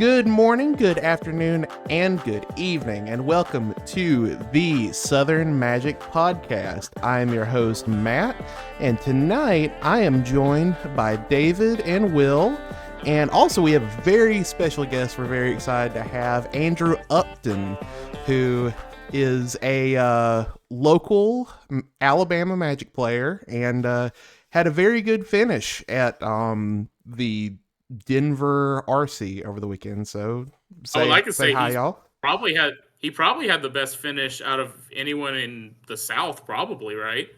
Good morning, good afternoon, and good evening, and welcome to the Southrn Magic Podcast. I'm your host, Matt, and tonight I am joined by David and Will, and also we have a very special guest we're very excited to have, Andrew Upton, who is a local Alabama Magic player and had a very good finish at the Denver RC over the weekend. So say hi, y'all. He probably had the best finish out of anyone in the South, probably, right?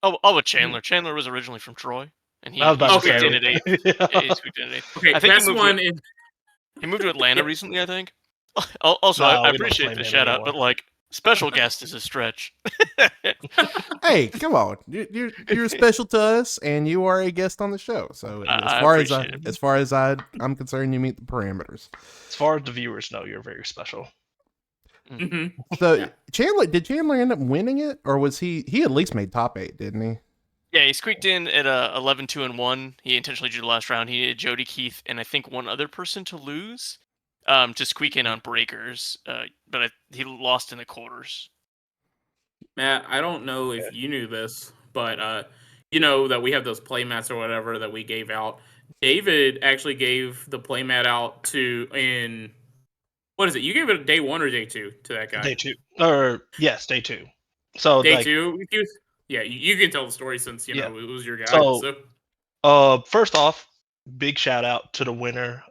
Oh, with Chandler. Chandler was originally from Troy, and he squeaked in at 8th. Yeah, he squeaked in at 8th. Okay, I think best one in. He moved to Atlanta recently, I think. Also, I appreciate the shout out, but like special guest is a stretch. Hey, come on! You're special to us, and you are a guest on the show. So as far as I'm concerned, you meet the parameters. As far as the viewers know, you're very special. Mm-hmm. So yeah. Did Chandler end up winning it, or was he at least made top 8, didn't he? Yeah, he squeaked in at 11-2-1. He intentionally drew the last round. He needed Jody Keith and I think one other person to lose, to squeak in on breakers. But he lost in the quarters. Matt, I don't know if you knew this, but you know that we have those playmats or whatever that we gave out. David actually gave the playmat out in what is it? You gave it day 1 or day 2 to that guy? Day 2. Yes, day 2. So day 2. Yeah, you can tell the story since it was your guy. So, first off, big shout out to the winner,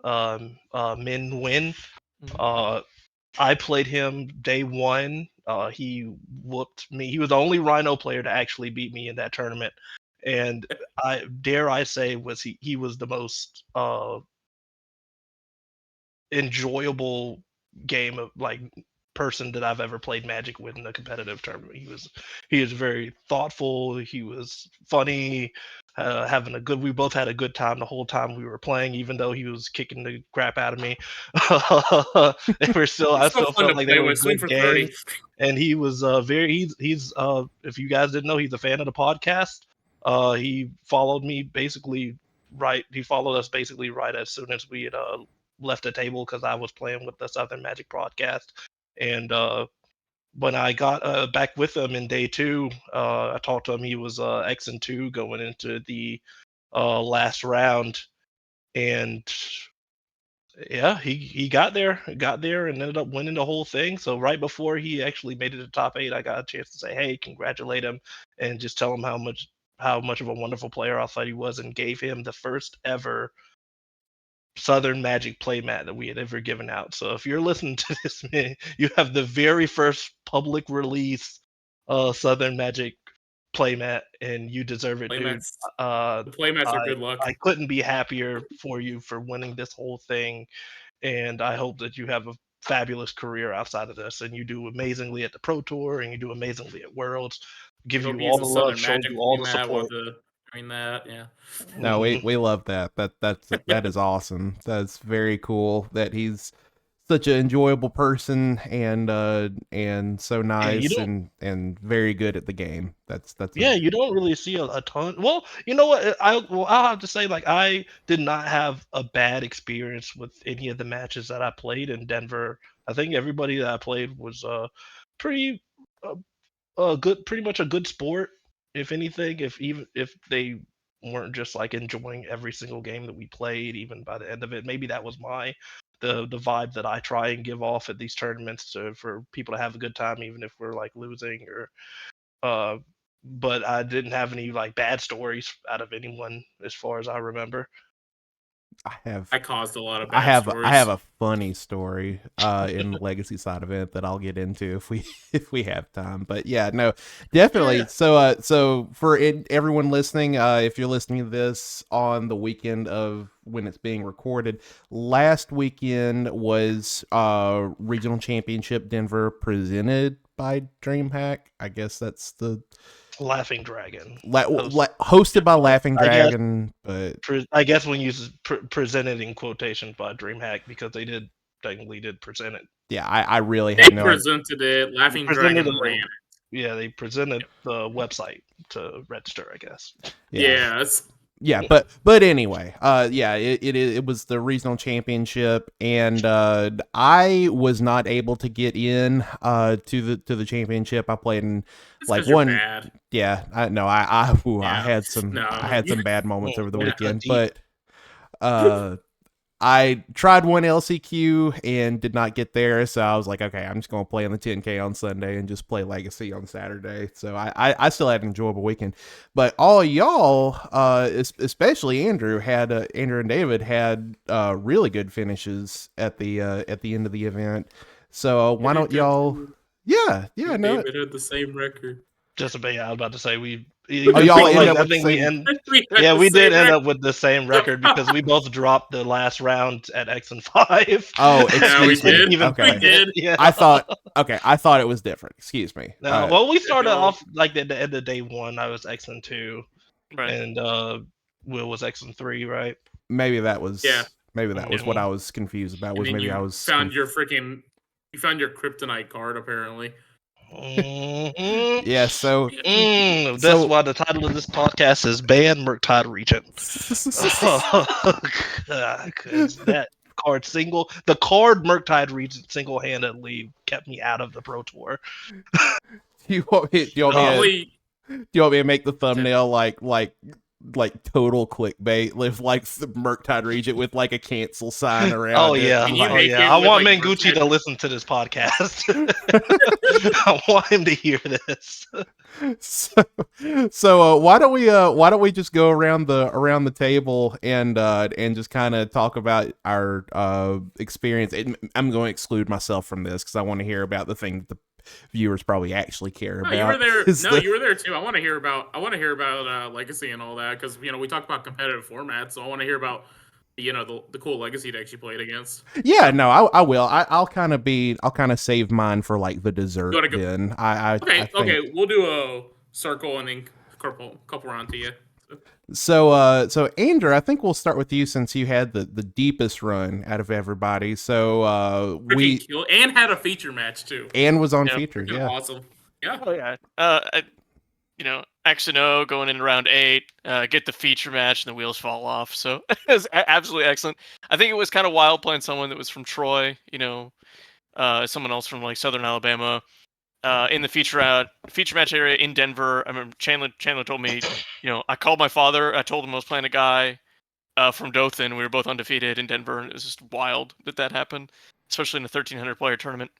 Min Win. I played him day 1. He whooped me. He was the only Rhino player to actually beat me in that tournament, and I dare say he was the most enjoyable game of person that I've ever played Magic with in a competitive tournament. He was very thoughtful. He was funny, we both had a good time the whole time we were playing, even though he was kicking the crap out of me. I still felt like they were good games. And he was he's if you guys didn't know, he's a fan of the podcast. He followed me basically right. He followed us basically right as soon as we had left the table because I was playing with the Southrn Magic podcast. And when I got back with him in day 2, I talked to him. He was X and 2 going into the last round, and yeah, he got there and ended up winning the whole thing. So right before he actually made it to top 8, I got a chance to say, hey, congratulate him, and just tell him how much of a wonderful player I thought he was, and gave him the first ever Southrn Magic playmat that we had ever given out. So if you're listening to this, man, you have the very first public release Southrn Magic playmat, and you deserve it, dude. The playmats are good luck. I couldn't be happier for you for winning this whole thing, and I hope that you have a fabulous career outside of this, and you do amazingly at the Pro Tour, and you do amazingly at Worlds. Give you all the love, show you all the support. No, we love that. That is awesome. That's very cool that he's such an enjoyable person and so nice and very good at the game. You don't really see a ton. Well, you know what? I'll have to say, I did not have a bad experience with any of the matches that I played in Denver. I think everybody that I played was pretty much a good sport. If anything, if they weren't just enjoying every single game that we played, even by the end of it, maybe that was the vibe that I try and give off at these tournaments for people to have a good time, even if we're losing or. But I didn't have any bad stories out of anyone as far as I remember. I caused a lot of bad stories. I have a funny story in the legacy side of it that I'll get into if we have time. But yeah, no, definitely. Yeah. So for everyone listening, if you're listening to this on the weekend of when it's being recorded, last weekend was Regional Championship Denver presented by DreamHack. I guess that's the Laughing Dragon. Hosted by Laughing Dragon, but I guess when you presented in quotation by DreamHack, because they technically did present it. Yeah, I really had no idea. They presented it. Laughing Dragon ran it. Yeah, they presented the website to register, I guess. Yeah, Yeah, but anyway, it was the regional championship, and I was not able to get in to the championship. I played in It's like 'cause you're one. bad. Yeah, I Yeah. had some No, I had some bad moments over the Yeah, weekend, deep. but I tried one LCQ and did not get there, so I was like, okay, I'm just going to play on the 10K on Sunday and just play Legacy on Saturday. So I still had an enjoyable weekend. But all y'all, especially Andrew, Andrew and David had really good finishes at the end of the event. So why don't y'all? Yeah, no. David had the same record. Just about, I was about to say Oh, y'all end up I with the think we same. end. We had Yeah, the we did same end record. up with the same record because we both dropped the last round at X and 5. Oh, Yeah, we excuse me. did. Even Okay. We did. Yeah. I thought it was different. Excuse me. No, well, we started no. off like at the end of day 1. I was X and 2, Right. and Will was X and 3, right? maybe that was Yeah. what I was confused about. And Was then maybe you I was found your kryptonite card apparently. Mhm. yeah. So That's why the title of this podcast is "Ban Murktide Regent." Because that the card Murktide Regent single-handedly kept me out of the Pro Tour. do you want me Probably to make the thumbnail like total clickbait with like the Murktide Regent with like a cancel sign around Oh it? yeah, Can you Like- make it I with, want like, Mangucci Murktide- to listen to this podcast. I want him to hear this. so why don't we just go around the table and just kind of talk about our experience. I'm going to exclude myself from this because I want to hear about the thing that the viewers probably actually care No, about. you were there. is No, the- you were there too. I want to hear about Legacy and all that because we talked about competitive formats. So I want to hear about the cool Legacy decks you played against. Yeah, no, I will. I'll kind of save mine for like the dessert. You wanna go- Then I think. Okay, we'll do a circle and then couple round to you. So Andrew, I think we'll start with you since you had the deepest run out of everybody. So we Freaking kill and had a feature match too. and was on Yeah, features. Freaking Yeah. awesome. Yeah. Oh yeah. X and O going into round 8, get the feature match and the wheels fall off. So it was absolutely excellent. I think it was kind of wild playing someone that was from Troy, someone else from like Southern Alabama. In the feature match area in Denver, I remember Chandler told me, I called my father. I told him I was playing a guy from Dothan. We were both undefeated in Denver, and it was just wild that happened, especially in a 1,300 player tournament.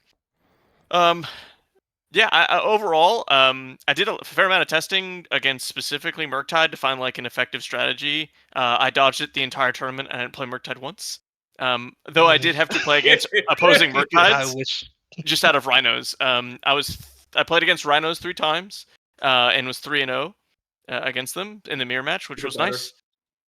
Yeah, overall, I did a fair amount of testing against specifically Murktide to find like an effective strategy. I dodged it the entire tournament. I didn't play Murktide once. Though I did have to play against opposing I Murktides wish. just out of Rhinos. I played against Rhinos 3 times and was 3-0 against them in the mirror match, which You're was better. nice.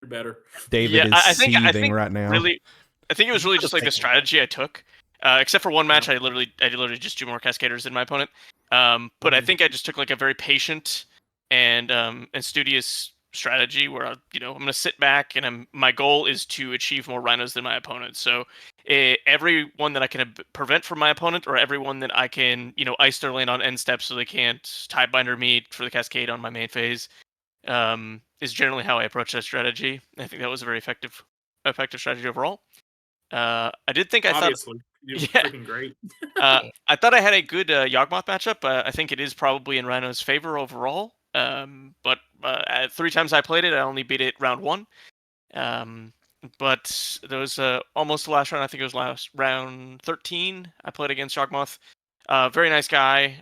You're better. David Yeah, is I think seething right now. Really, I think it was really just like the strategy I took. Except for one match, I literally just do more Cascaders than my opponent. But I think I just took like a very patient and studious strategy where I'm gonna sit back and my goal is to achieve more Rhinos than my opponent. So every one that I can prevent from my opponent, or every one that I can ice their lane on end steps so they can't Tidebinder me for the Cascade on my main phase, is generally how I approach that strategy. I think that was a very effective strategy overall. I did think Obviously, you're Yeah. freaking great. I thought I had a good Yawgmoth matchup. I think it is probably in Rhino's favor overall. But 3 times I played it, I only beat it round 1. But there was almost the last round. I think it was round 13. I played against Yawgmoth. Very nice guy.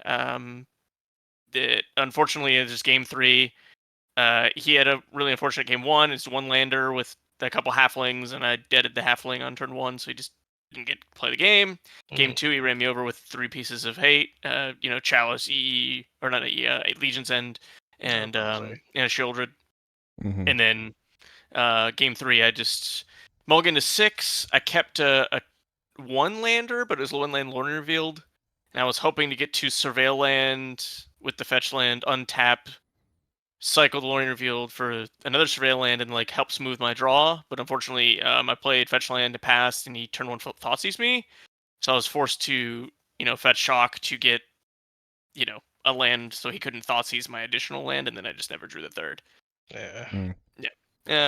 Unfortunately, it was just game 3. He had a really unfortunate game 1. It's one lander with a couple halflings, and I deaded the halfling on turn 1, so he just didn't get to play the game. Game 2, he ran me over with 3 pieces of hate. Chalice, or not a Legion's End, and a Shieldred. Mhm. And then game 3, I just mulliganed to 6. I kept a 1 lander, but it was one land Lorne revealed. And I was hoping to get to Surveil land with the fetch land, untap, cycle the Lorne revealed for another Surveil land, and like help smooth my draw. But unfortunately, I played fetch land to pass, and he turn 1 Thoughtseize me. So I was forced to, fetch shock to get, a land so he couldn't Thoughtseize my additional land, and then I just never drew the 3rd. Yeah.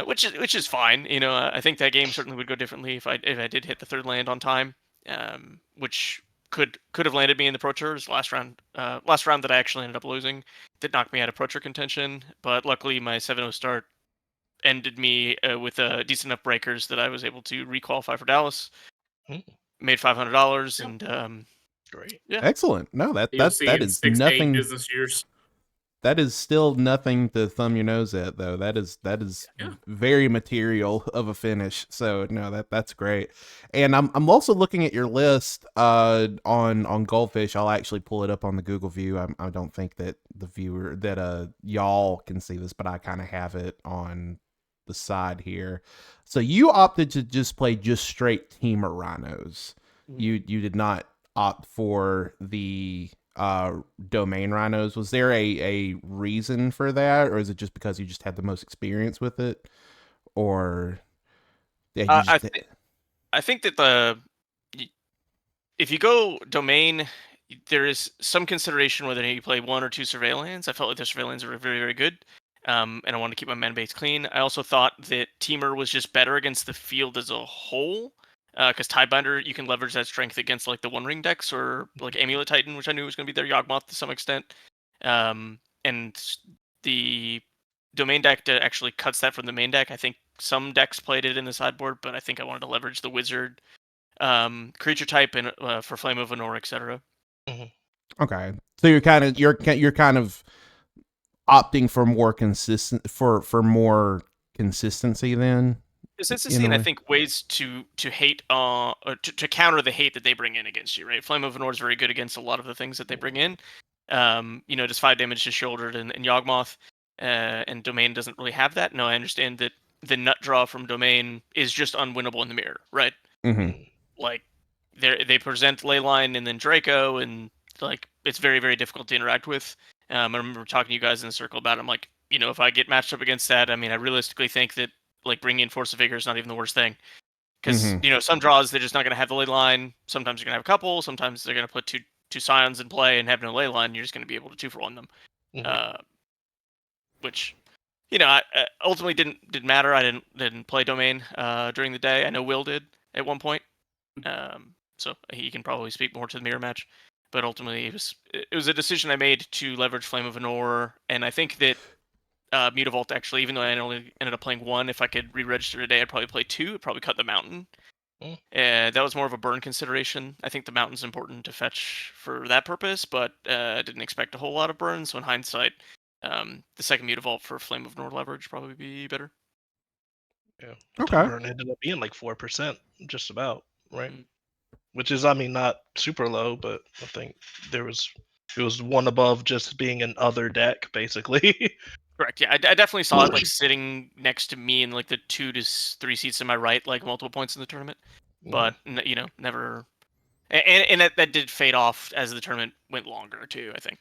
which is fine. You know, I think that game certainly would go differently if I did hit the third land on time, which could have landed me in the Pro Tours last round that I actually ended up losing. Did knock me out of Pro Tour contention, but luckily my 7-0 start ended me with decent enough breakers that I was able to requalify for Dallas. Made $500 and Great. yeah. Excellent. No, that You'll see in is 6 to 8 nothing. business years. That is still nothing to thumb your nose at, though. That is Yeah. very material of a finish. So no, that's great. And I'm also looking at your list on Goldfish. I'll actually pull it up on the Google View. I don't think that the viewer that y'all can see this, but I kind of have it on the side here. So you opted to just play just straight Teamer Rhinos. You did not opt for the domain Rhinos. Was there a reason for that, or is it just because you just had the most experience with it, or yeah, I think that if you go domain, there is some consideration whether you play 1 or 2 surveillance. I felt like the surveillance were very, very good, and I wanted to keep my mana base clean. I also thought that Teamer was just better against the field as a whole, because Tidebinder, you can leverage that strength against like the One Ring decks or like Amulet Titan, which I knew was going to be their Yawgmoth to some extent, and the domain deck actually cuts that from the main deck. I think some decks played it in the sideboard, but I think I wanted to leverage the wizard creature type and for Flame of Venor, etc. Okay, so you're kind of opting for more consistency then. Consistency, and I think ways to hate to counter the hate that they bring in against you, right? Flame of Venor is very good against a lot of the things that they bring in. You know, does 5 damage to Shouldered and Yawgmoth, and Domain doesn't really have that. No, I understand that the nut draw from Domain is just unwinnable in the mirror, right? Mm-hmm. Like they present Leyline and then Draco, and like it's very, very difficult to interact with. I remember talking to you guys in the circle about it. I'm like, you know, if I get matched up against that, I mean, I realistically think that like bringing in Force of Vigor is not even the worst thing, because you know, some draws they're just not going to have the ley line. Sometimes you're going to have a couple. Sometimes they're going to put two Scions in play and have no ley line. You're just going to be able to 2-for-1 them, which, you know, I ultimately didn't matter. I didn't play Domain during the day. I know Will did at one point, so he can probably speak more to the mirror match. But ultimately, it was a decision I made to leverage Flame of Venor, and I think that Mutavault actually, even though I only ended up playing 1, if I could re-register today, I'd probably play 2. I'd probably cut the Mountain. That was more of a burn consideration. I think the Mountain's important to fetch for that purpose, but I didn't expect a whole lot of burn. So in hindsight, the second Mutavault for Flame of Venor leverage probably be better. Yeah. Okay. Burn ended up being like 4%, just about, right? Which is, I mean, not super low, but I think it was one above just being an other deck, basically. Correct. Yeah, I definitely saw it like sitting next to me in like the 2 to 3 seats to my right, like multiple points in the tournament. But you know, never. And that did fade off as the tournament went longer too, I think.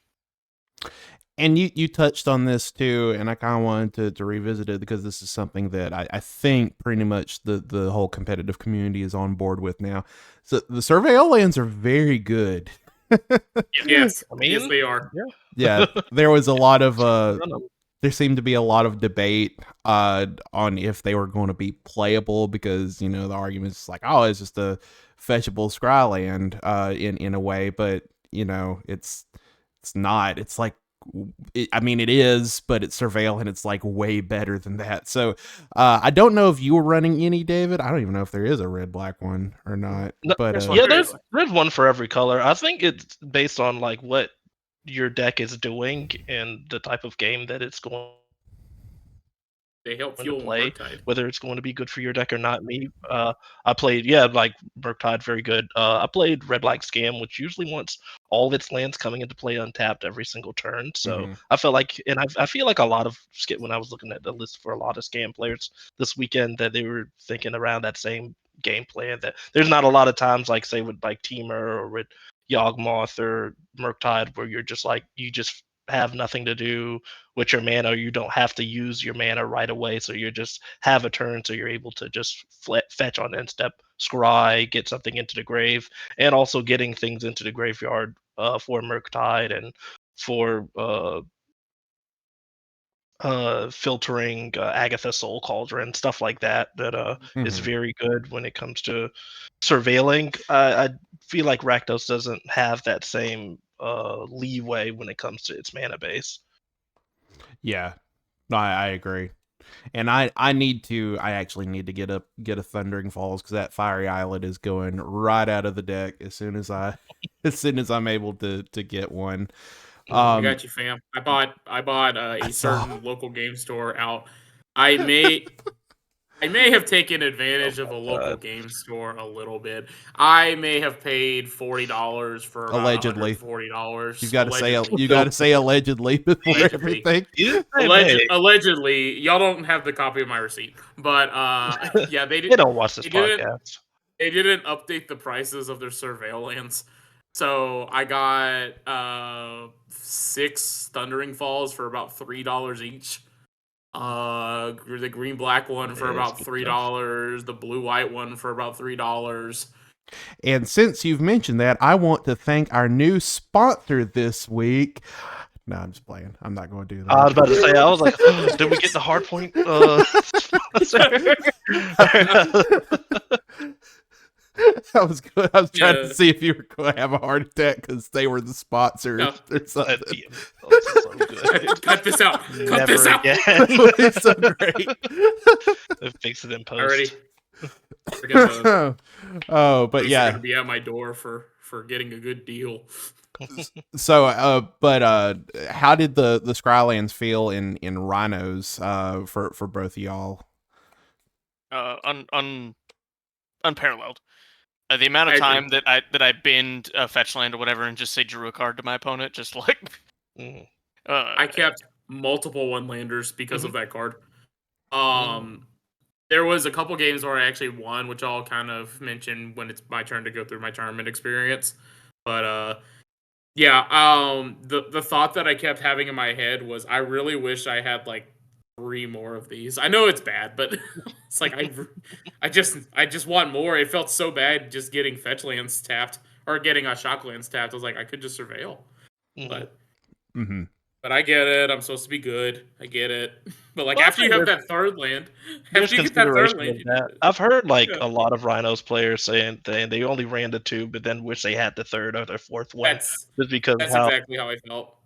And you touched on this too, and I kind of wanted to revisit it because this is something that I think pretty much the whole competitive community is on board with now. So the surveil lands are very good. Yes, I mean, yes, they are. Yeah, there was a lot of there seemed to be a lot of debate on if they were going to be playable, because, you know, the argument is like, oh, it's just a fetchable scry land in a way, but, you know, it's not. It's like, I mean, it is, but it's surveil and it's like way better than that. So I don't know if you were running any, David. I don't even know if there is a red-black one or not. No, But yeah, there's one for every color. I think it's based on like what your deck is doing and the type of game that it's going They help to fuel play, Murktide. whether it's going to be good for your deck or not. I played, like Murktide, very good. I played Red Black Scam, which usually wants all of its lands coming into play untapped every single turn. So I felt like, and I feel like a lot of when I was looking at the list for a lot of Scam players this weekend, that they were thinking around that same game plan. That there's not a lot of times, like say with like Teamer or with Yawgmoth or Murktide, where you're just like you just have nothing to do with your mana, or you don't have to use your mana right away, so you just have a turn, so you're able to just fetch on end step, scry, get something into the grave, and also getting things into the graveyard for Murktide and for filtering Agatha Soul Cauldron, stuff like that is Mhm. very good when it comes to surveilling. I feel like Rakdos doesn't have that same leeway when it comes to its mana base. Yeah, I agree. And I actually need to get a Thundering Falls, because that Fiery Islet is going right out of the deck as soon as as soon as I'm able to get one. I got you, fam. I bought I a saw. certain local game store out. I may have taken advantage of a local game store a little bit. I may have paid $40 for about Allegedly. $140 You allegedly. got to say allegedly before Allegedly. everything. Allegedly, y'all don't have the copy of my receipt, but yeah, They don't watch this they didn't podcast. they didn't update the prices of their surveil lands. So I got 6 Thundering Falls for about $3 each. The green black one for Yeah, that's about good stuff. $3, the blue white one for about $3. And since you've mentioned that, I want to thank our new sponsor this week. No, I'm just playing. I'm not going to do that. I was about to say, I was like, did we get the hard point? That was good. I was trying Yeah. to see if you were going to have a heart attack because they were the sponsors No. or something. So good. Cut this out. Cut Never this out. again. It's so great. Fix it in post. Already. They're But gonna yeah. be at my door for getting a good deal. So, how did the Scrylands feel in Rhinos for both of y'all? Unparalleled. The amount I of agree. time that I binned fetch land or whatever and just say drew a card to my opponent, just like Mhm. I kept multiple one-landers because of that card. Mhm. There was a couple games where I actually won, which I'll kind of mention when it's my turn to go through my tournament experience. But yeah, the thought that I kept having in my head was I really wish I had like 3 more of these. I know it's bad, but it's like I just want more. It felt so bad just getting fetch lands tapped or getting a shock lands tapped. I was like, I could just surveil. Mhm. But Mm-hmm. but I get it. I'm supposed to be good. I get it. But like Well, after you have that third land, there's after you get that third consideration land, of you that. need it. I've heard like Yeah. a lot of Rhinos players saying they only ran the 2, but then wish they had the third or the fourth one, That's just because that's how exactly how I felt.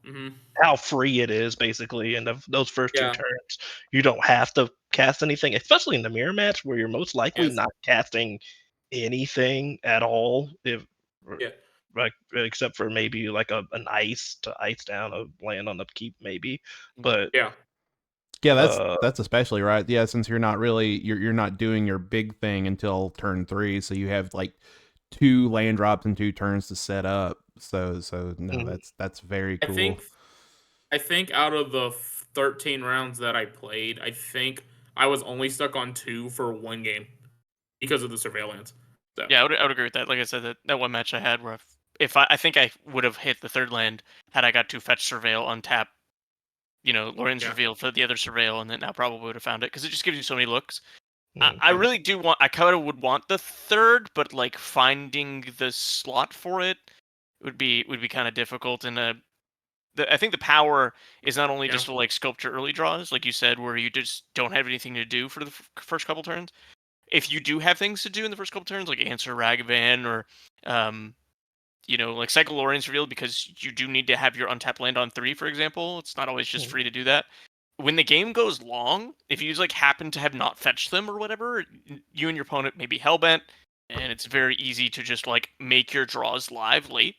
how free it is basically. And those first 2 Yeah. turns, you don't have to cast anything, especially in the mirror match where you're most likely Yes. not casting anything at all, if Yeah. like except for maybe like an ice to ice down a land on upkeep maybe, but Yeah. Yeah, uh, that's especially right. Yeah, since you're not really you're not doing your big thing until turn 3, so you have like 2 land drops and 2 turns to set up. So no, Mhm. that's very I cool. think out of the 13 rounds that I played, I think I was only stuck on 2 for 1 game because of the surveillance. So yeah, I would agree with that. Like I said, that one match I had where if I think I would have hit the third land had I got to fetch surveil untap, Loren's Yeah. reveal for the other surveil, and then I probably would have found it because it just gives you so many looks. Mhm. I really do want. I kind of would want the third, but like finding the slot for it would be kind of difficult. And I think the power is not only just Yeah. to like sculpture early draws, like you said, where you just don't have anything to do for the first couple turns. If you do have things to do in the first couple turns, like answer Ragavan or, like cycle Lorian's reveal, because you do need to have your untapped land on 3, for example. It's not always just Mhm. free to do that. When the game goes long, if you like happen to have not fetched them or whatever, you and your opponent may be hellbent, and it's very easy to just like make your draws live late,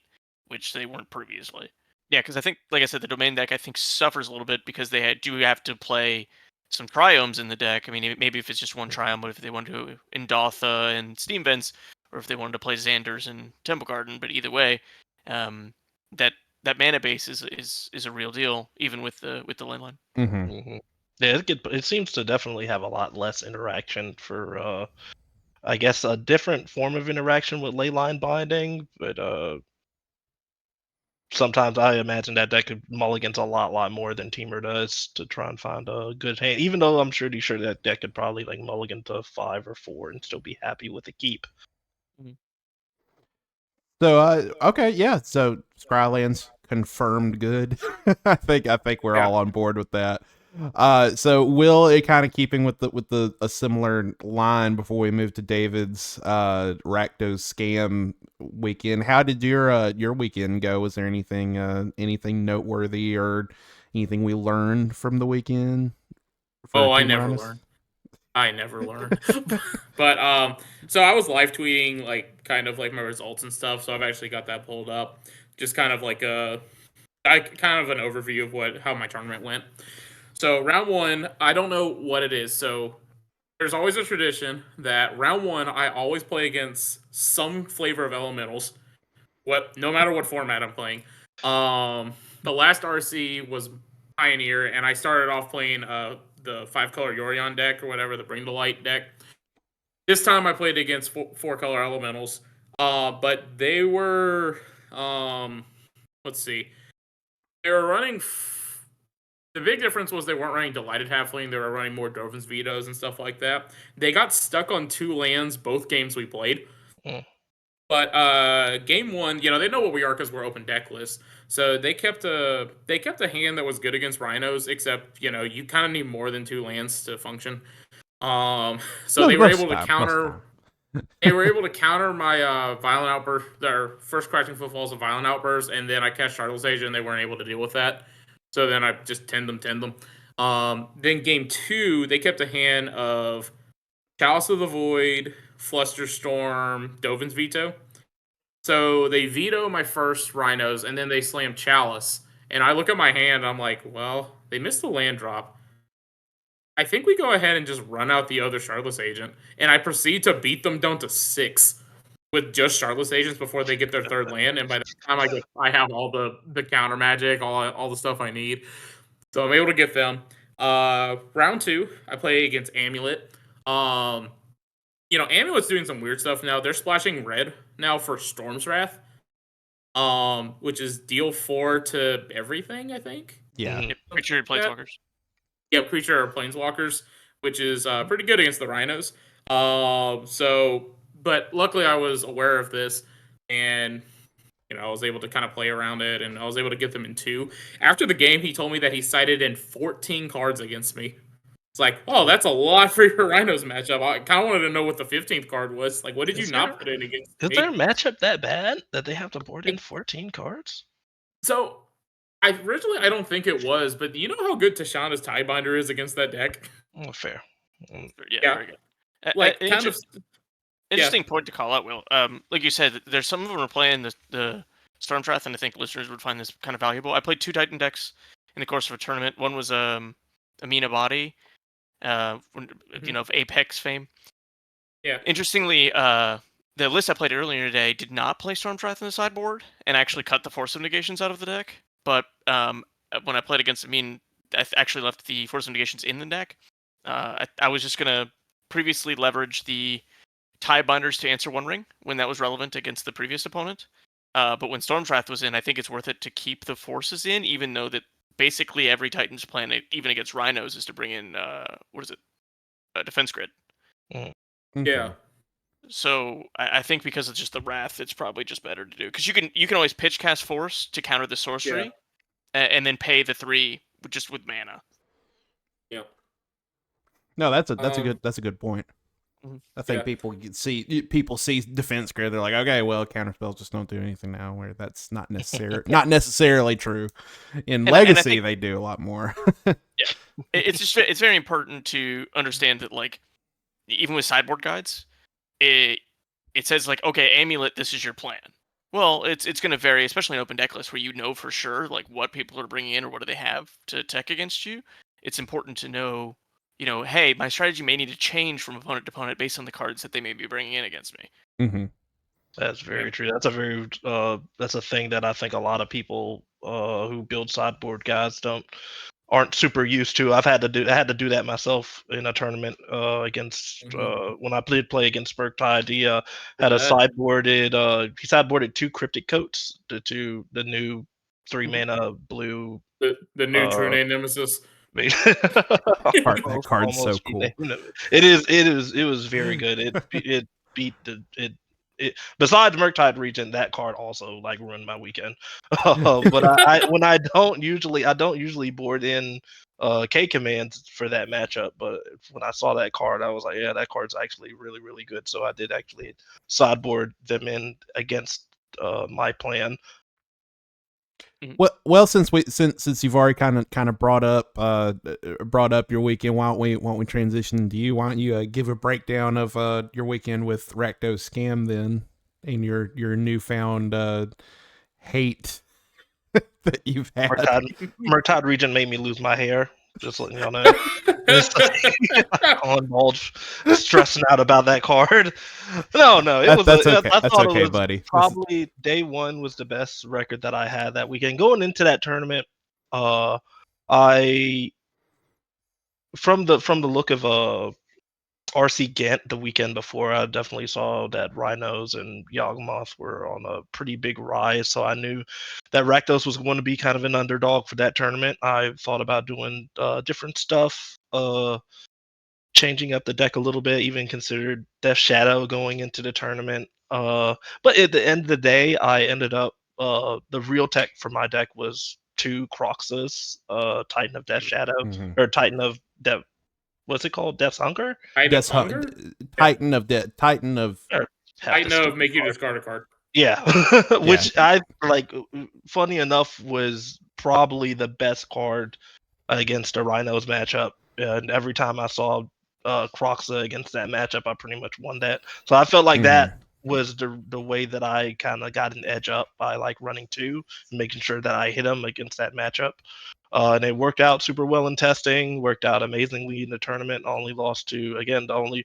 which they weren't previously. Yeah, because I think, like I said, the domain deck I think suffers a little bit because they do have to play some triomes in the deck. I mean, maybe if it's just one triome, but if they want to Indotha and Steam Vents, or if they wanted to play Xander's and Temple Garden, but either way, that mana base is a real deal, even with the landline. Mm-hmm. Mhm. Yeah, it seems to definitely have a lot less interaction for I guess a different form of interaction with leyline binding, but sometimes I imagine that deck could mulligans a lot more than Teamer does to try and find a good hand. Even though I'm pretty sure that deck could probably like mulligan to 5 or 4 and still be happy with the keep. So okay, yeah. So Scrylands confirmed good. I think we're Yeah. all on board with that. So Will, kind of keeping with a similar line before we move to David's Rakdos scam weekend. How did your weekend go? Was there anything noteworthy or anything we learned from the weekend for Oh, I Team never Rhinos? learned. I never learned. But so I was live tweeting like kind of like my results and stuff. So I've actually got that pulled up. Just kind of like kind of an overview of how my tournament went. So round one, I don't know what it is. So there's always a tradition that round one I always play against some flavor of elementals. No matter what format I'm playing. The last RC was Pioneer, and I started off playing the 5-color Yorion deck or whatever, the Bring to Light deck. This time I played against 4-color elementals. But they were let's see. They were running the big difference was they weren't running Delighted Halfling, they were running more Dovin's Vetoes and stuff like that. They got stuck on 2 lands both games we played. But game one, they know what we are because we're open deck list. So they kept a hand that was good against Rhinos, except you kind of need more than 2 lands to function. So they were able to counter. They were able to counter my Violent Outburst, their first Crashing Footfalls of Violent Outburst, and then I cast Shardless Agent, and they weren't able to deal with that. So then I just tend them. Then game 2, they kept a hand of Chalice of the Void, Flusterstorm, Dovin's Veto. So they veto my first Rhinos, and then they slam Chalice. And I look at my hand, I'm like, well, they missed the land drop. I think we go ahead and just run out the other Shardless Agent. And I proceed to beat them down to 6 with just Shardless Agents before they get their 3rd land. And by the time I have all the counter magic, all the stuff I need. So I'm able to get them. Round 2, I play against Amulet. Amulet's doing some weird stuff now. They're splashing red now for Storm's Wrath, which is deal 4 to everything, I think. Yeah. Creature Planeswalkers. Yep, creature or Planeswalkers, which is pretty good against the Rhinos. But luckily I was aware of this, and I was able to kind of play around it, and I was able to get them in 2. After the game, he told me that he cited in 14 cards against me. It's like, oh, that's a lot for your Rhinos matchup. I kind of wanted to know what the 15th card was. Like, what did you not put in against me? Is their matchup that bad that they have to board in 14 cards? So, I don't think it was, but do you know how good Tashana's Tiebinder is against that deck? Oh, fair. Yeah, very good. Like, kind of... Interesting point to call out, Will. Like you said, there's some of them are playing the Storm's Wrath, and I think listeners would find this kind of valuable. I played 2 Titan decks in the course of a tournament. One was Amina Body, of Apex fame. Yeah. Interestingly, the list I played earlier today did not play Storm's Wrath in the sideboard and actually cut the Force of Negations out of the deck. But when I played against Amin, I actually left the Force of Negations in the deck. I was just gonna previously leverage the Tie Binders to answer 1 ring when that was relevant against the previous opponent. But when Storm's Wrath was in, I think it's worth it to keep the forces in, even though that basically every Titan's plan, even against Rhinos, is to bring in Defense Grid. Yeah. So I think because it's just the Wrath, it's probably just better to do, because you can always pitch cast Force to counter the sorcery, and then pay the 3 just with mana. Yeah. No, that's a good point. I think people see Defense Grid, they're like, okay, well, counterspells just don't do anything now. Where that's not necessarily true. In Legacy, they do a lot more. It's very important to understand that, like, even with sideboard guides, it says like, okay, Amulet, this is your plan. Well, it's going to vary, especially in open deck lists where you know for sure like what people are bringing in or what do they have to tech against you. It's important to know, hey, my strategy may need to change from opponent to opponent based on the cards that they may be bringing in against me. Mm-hmm. That's very true. That's a thing that I think a lot of people who build sideboard guides aren't super used to. I had to do that myself in a tournament against when I did play against Murktide. He had he sideboarded 2 Cryptic Coats, the new 3 mana blue. The new True Name Nemesis. That card's so cool. It was very good. It beat besides Murktide Regent, that card also like ruined my weekend. But I don't usually board in K commands for that matchup. But when I saw that card, I was like, yeah, that card's actually really, really good. So I did actually sideboard them in against my plan. Well, since you've already kind of brought up your weekend, why don't we transition to you? Why don't you give a breakdown of your weekend with Rakdos Scam then, and your newfound hate that you've had? Murktide Regent made me lose my hair. Just letting y'all know. On Bulge stressing out about that card. No, That's okay. I thought okay, it was buddy. probably day one was the best record that I had that weekend. Going into that tournament, I from the look of RC Gant the weekend before, I definitely saw that Rhinos and Yawgmoth were on a pretty big rise. So I knew that Rakdos was going to be kind of an underdog for that tournament. I thought about doing different stuff, changing up the deck a little bit, even considered Death Shadow going into the tournament. But at the end of the day, I ended up the real tech for my deck was 2 Croxus, Titan of Death Shadow, or Titan of Death. What's it called? Death's Hunger? Death's Hunger? Titan of make you discard a card. Yeah. Which I like, funny enough, was probably the best card against a Rhinos matchup. And every time I saw Croxa against that matchup, I pretty much won that. So I felt like that was the way that I kind of got an edge up by like running 2 and making sure that I hit him against that matchup. And it worked out super well in testing, worked out amazingly in the tournament. Only lost to, again, the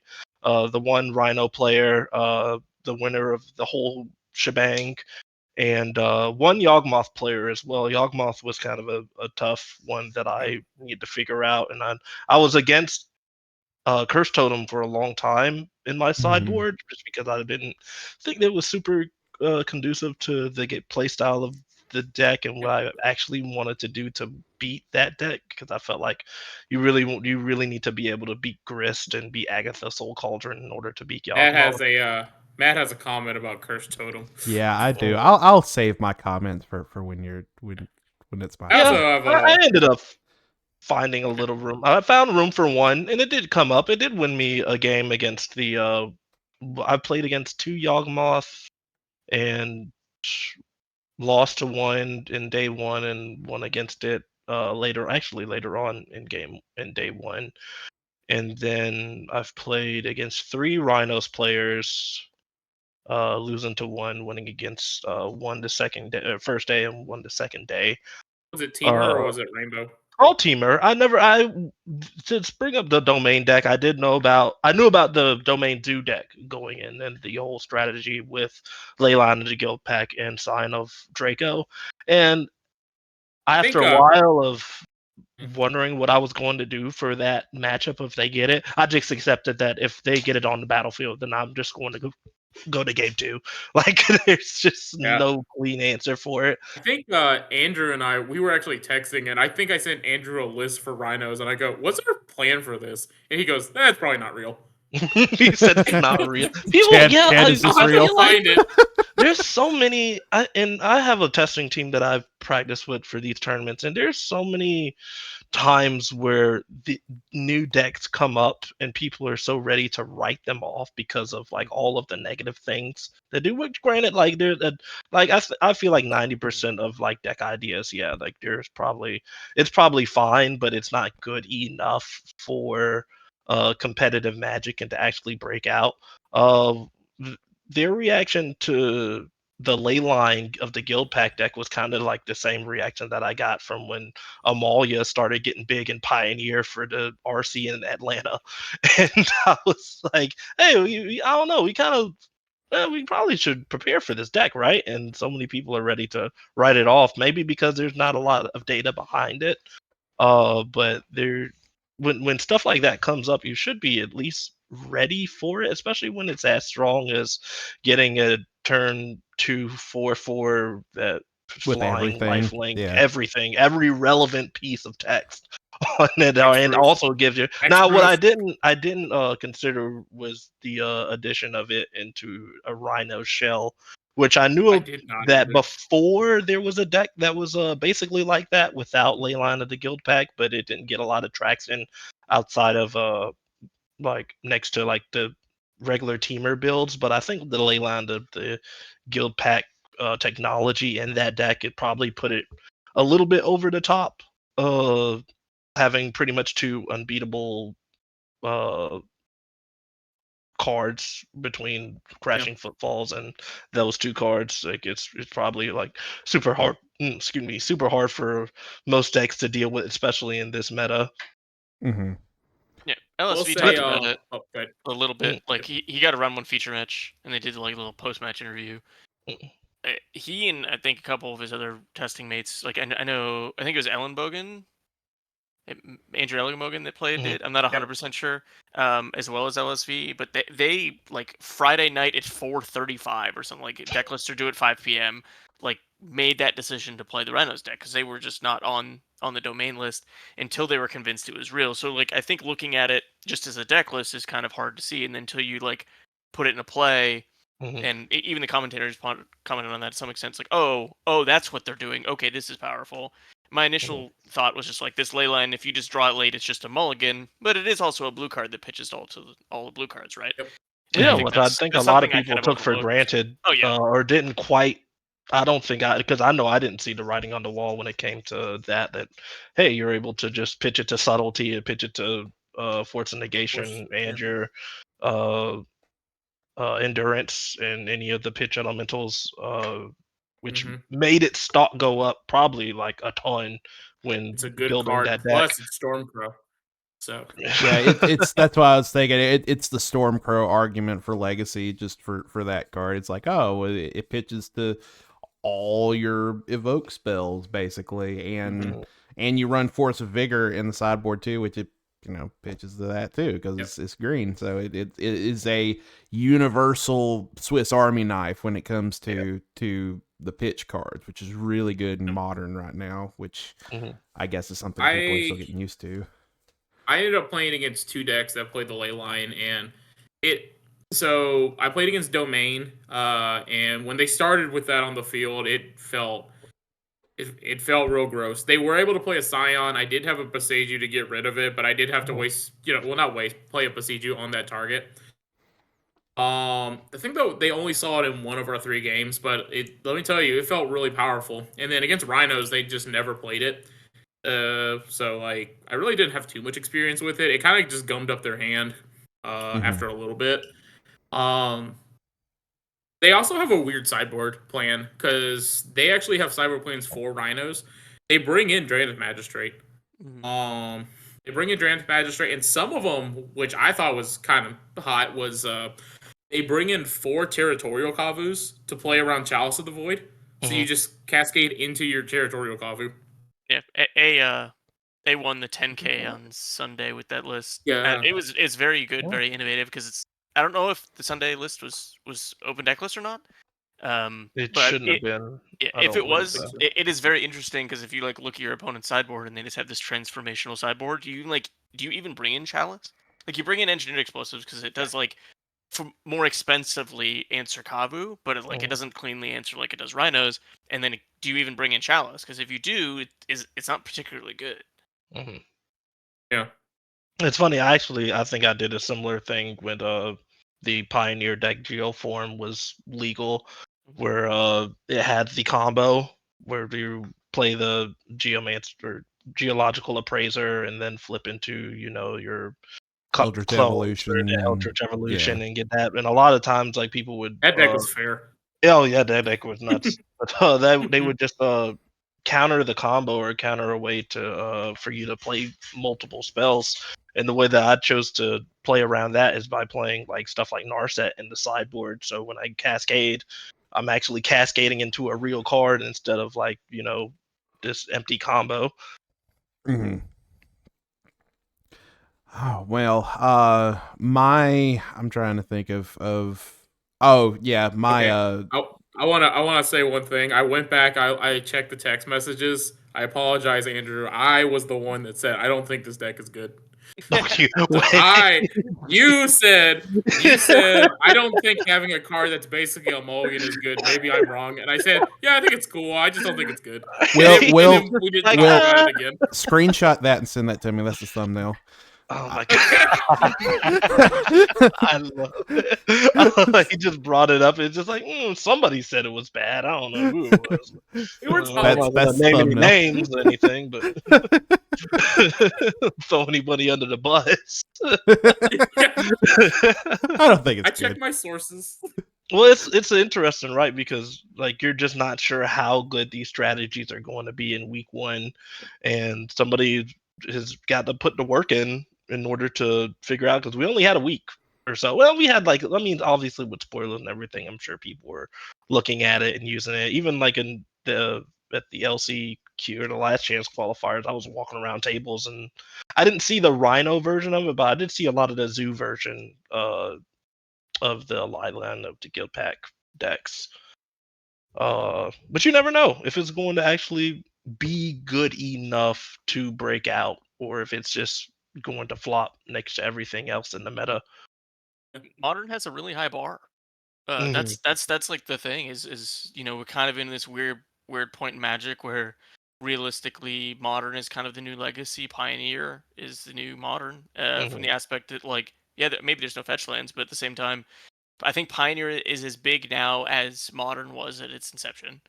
one Rhino player, the winner of the whole shebang, and one Yawgmoth player as well. Yawgmoth was kind of a tough one that I needed to figure out, and I was against Curse Totem for a long time in my sideboard just because I didn't think that was super conducive to the play style of the deck and what I actually wanted to do to beat that deck, because I felt like you really need to be able to beat Grist and beat Agatha Soul Cauldron in order to beat Yawgmoth. Matt has a comment about Curse Totem. Yeah, I do. I'll save my comments for when it's my. I ended up finding a little room. I found room for one, and it did come up. It did win me a game against the. I played against 2 Yawgmoth and lost to one in day 1 and won against it later on in day 1. And then I've played against 3 Rhinos players, losing to 1, winning against 1 the first day and 1 the second day. Was it Teamer or was it Rainbow? All Teamer. To bring up the domain deck, I knew about the domain do deck going in and the whole strategy with Leyline of the Guild Pack and Sign of Draco. And after a while of wondering what I was going to do for that matchup if they get it, I just accepted that if they get it on the battlefield, then I'm just going to go to game 2. Like, there's just no clean answer for it. I think Andrew and we were actually texting, and I think I sent Andrew a list for Rhinos, and I go, "What's our plan for this?" And he goes, "That's probably not real." He said it's not real. Is this real? Find it. There's so many, and I have a testing team that I've practiced with for these tournaments, and there's so many times where the new decks come up and people are so ready to write them off because of like all of the negative things they do. Which, granted, like I feel like 90% of like deck ideas, like it's probably fine, but it's not good enough for competitive Magic and to actually break out. Their reaction to the Leyline of the Guild Pack deck was kind of like the same reaction that I got from when Amalia started getting big in Pioneer for the RC in Atlanta. And I was like, hey, I don't know, we probably should prepare for this deck, right? And so many people are ready to write it off, maybe because there's not a lot of data behind it. But when stuff like that comes up, you should be at least ready for it, especially when it's as strong as getting a turn 2/4/4 that With flying everything. lifelink, everything, every relevant piece of text on it, and Hexproof. also gives you. Now, what Hexproof. I didn't consider was the addition of it into a Rhino shell, which I knew I did not that either. before there was a deck that was basically like that without Leyline of the Guild Pack, but it didn't get a lot of traction outside of like next to like the regular teamer builds. But I think the Leyline of the Guild Pack technology in that deck, it probably put it a little bit over the top. Having pretty much two unbeatable cards between Crashing Footfalls and those two cards, like it's probably like super hard. Excuse me, super hard for most decks to deal with, especially in this meta. Mm-hmm. Yeah, We'll LSV say, talked about it good. a little bit. Mm. Like he got a round one feature match, and they did like a little post match interview. He and I think a couple of his other testing mates, like I think it was Ellen Bogan, Andrew Ellenbogen that played Mhm. it. I'm not 100% sure, as well as LSV, but they like Friday night at 4:35 or something, like deck lists are due at 5 p.m. Like made that decision to play the Rhinos deck because they were just not on the domain list until they were convinced it was real. So like I think looking at it just as a deck list is kind of hard to see, and then until you like put it in a play. Mhm. And even the commentators commented on that to some extent. It's like, oh, that's what they're doing. Okay, this is powerful. My initial thought was just like this ley line. If you just draw it late, it's just a mulligan. But it is also a blue card that pitches to all the blue cards, right? Yep. And Yeah, I think which I think a that's lot of something I people kind of took for overlooked. granted, Oh yeah, or didn't quite. I don't think because I know I didn't see the writing on the wall when it came to that. That hey, you're able to just pitch it to subtlety, and pitch it to force of negation, and your uh, endurance, and any of the pitch elementals, which made its stock go up probably like a ton when It's a good building card. that deck. Plus, it's Stormcrow. So Yeah, it's that's why I was thinking it's the Stormcrow argument for Legacy, just for that card. It's like, oh, it pitches to all your evoke spells basically, and you run Force of Vigor in the sideboard too, which it pitches to that too because it's green. So it is a universal Swiss Army knife when it comes to the pitch cards, which is really good in Modern right now, which I guess is something people are still getting used to. I ended up playing against two decks that played the ley line, and so I played against Domain, and when they started with that on the field, it felt real gross. They were able to play a Scion. I did have a Boseiju to get rid of it, but I did have to play a Boseiju on that target. I think though they only saw it in one of our three games, but let me tell you, it felt really powerful. And then against Rhinos, they just never played it. So like I really didn't have too much experience with it. It kind of just gummed up their hand after a little bit. They also have a weird sideboard plan because they actually have sideboard plans for Rhinos. They bring in Draenith Magistrate. They bring in Draenith Magistrate, and some of them, which I thought was kind of hot, was they bring in 4 Territorial Kavus to play around Chalice of the Void. So you just cascade into your Territorial Kavu. Yeah, they won the 10K on Sunday with that list. Yeah, it's very good, very innovative because it's. I don't know if the Sunday list was open deck list or not. It but shouldn't have been. Yeah, if it was, it is very interesting because if you like look at your opponent's sideboard and they just have this transformational sideboard, do you even bring in Chalice? Like you bring in engineered explosives because it does like more expensively answer Kavu, but it doesn't cleanly answer like it does Rhinos. And then do you even bring in Chalice? Because if you do, it's not particularly good. Yeah. It's funny. I think I did a similar thing when the Pioneer deck Geoform was legal, where it had the combo where you play the Geomancer or Geological Appraiser and then flip into your Eldritch Evolution, the Eldritch Evolution, and get that. And a lot of times, like people would that deck was fair. Oh yeah, that deck was nuts. But they would just counter the combo or counter a way to for you to play multiple spells. And the way that I chose to play around that is by playing like stuff like Narset in the sideboard. So when I cascade, I'm actually cascading into a real card instead of like this empty combo. Oh well, I'm trying to think of. Oh yeah, my I I wanna say one thing. I went back. I checked the text messages. I apologize, Andrew. I was the one that said I don't think this deck is good. No, You said I don't think having a card that's basically a mulligan is good. Maybe I'm wrong, and I said, yeah, I think it's cool. I just don't think it's good. And then we didn't talk about it again. Screenshot that and send that to me. That's the thumbnail. Oh my god! I love it. He just brought it up. It's just like somebody said it was bad. I don't know who it was. I'm not gonna name any names or anything, but throw anybody under the bus. I don't think it's I checked my sources. Well, it's interesting, right? Because like you're just not sure how good these strategies are going to be in week one, and somebody has got to put the work in order to figure out, because we only had a week or so. Well, we had obviously with spoilers and everything, I'm sure people were looking at it and using it. Even like at the LCQ or the last chance qualifiers, I was walking around tables and I didn't see the Rhino version of it, but I did see a lot of the Zoo version of the Liland of the Guild Pack decks. But you never know if it's going to actually be good enough to break out, or if it's just going to flop next to everything else in the meta. Modern has a really high bar. That's like the thing is we're kind of in this weird point in Magic where realistically Modern is kind of the new legacy. Pioneer is the new Modern from the aspect that maybe there's no fetch lands, but at the same time I think Pioneer is as big now as Modern was at its inception.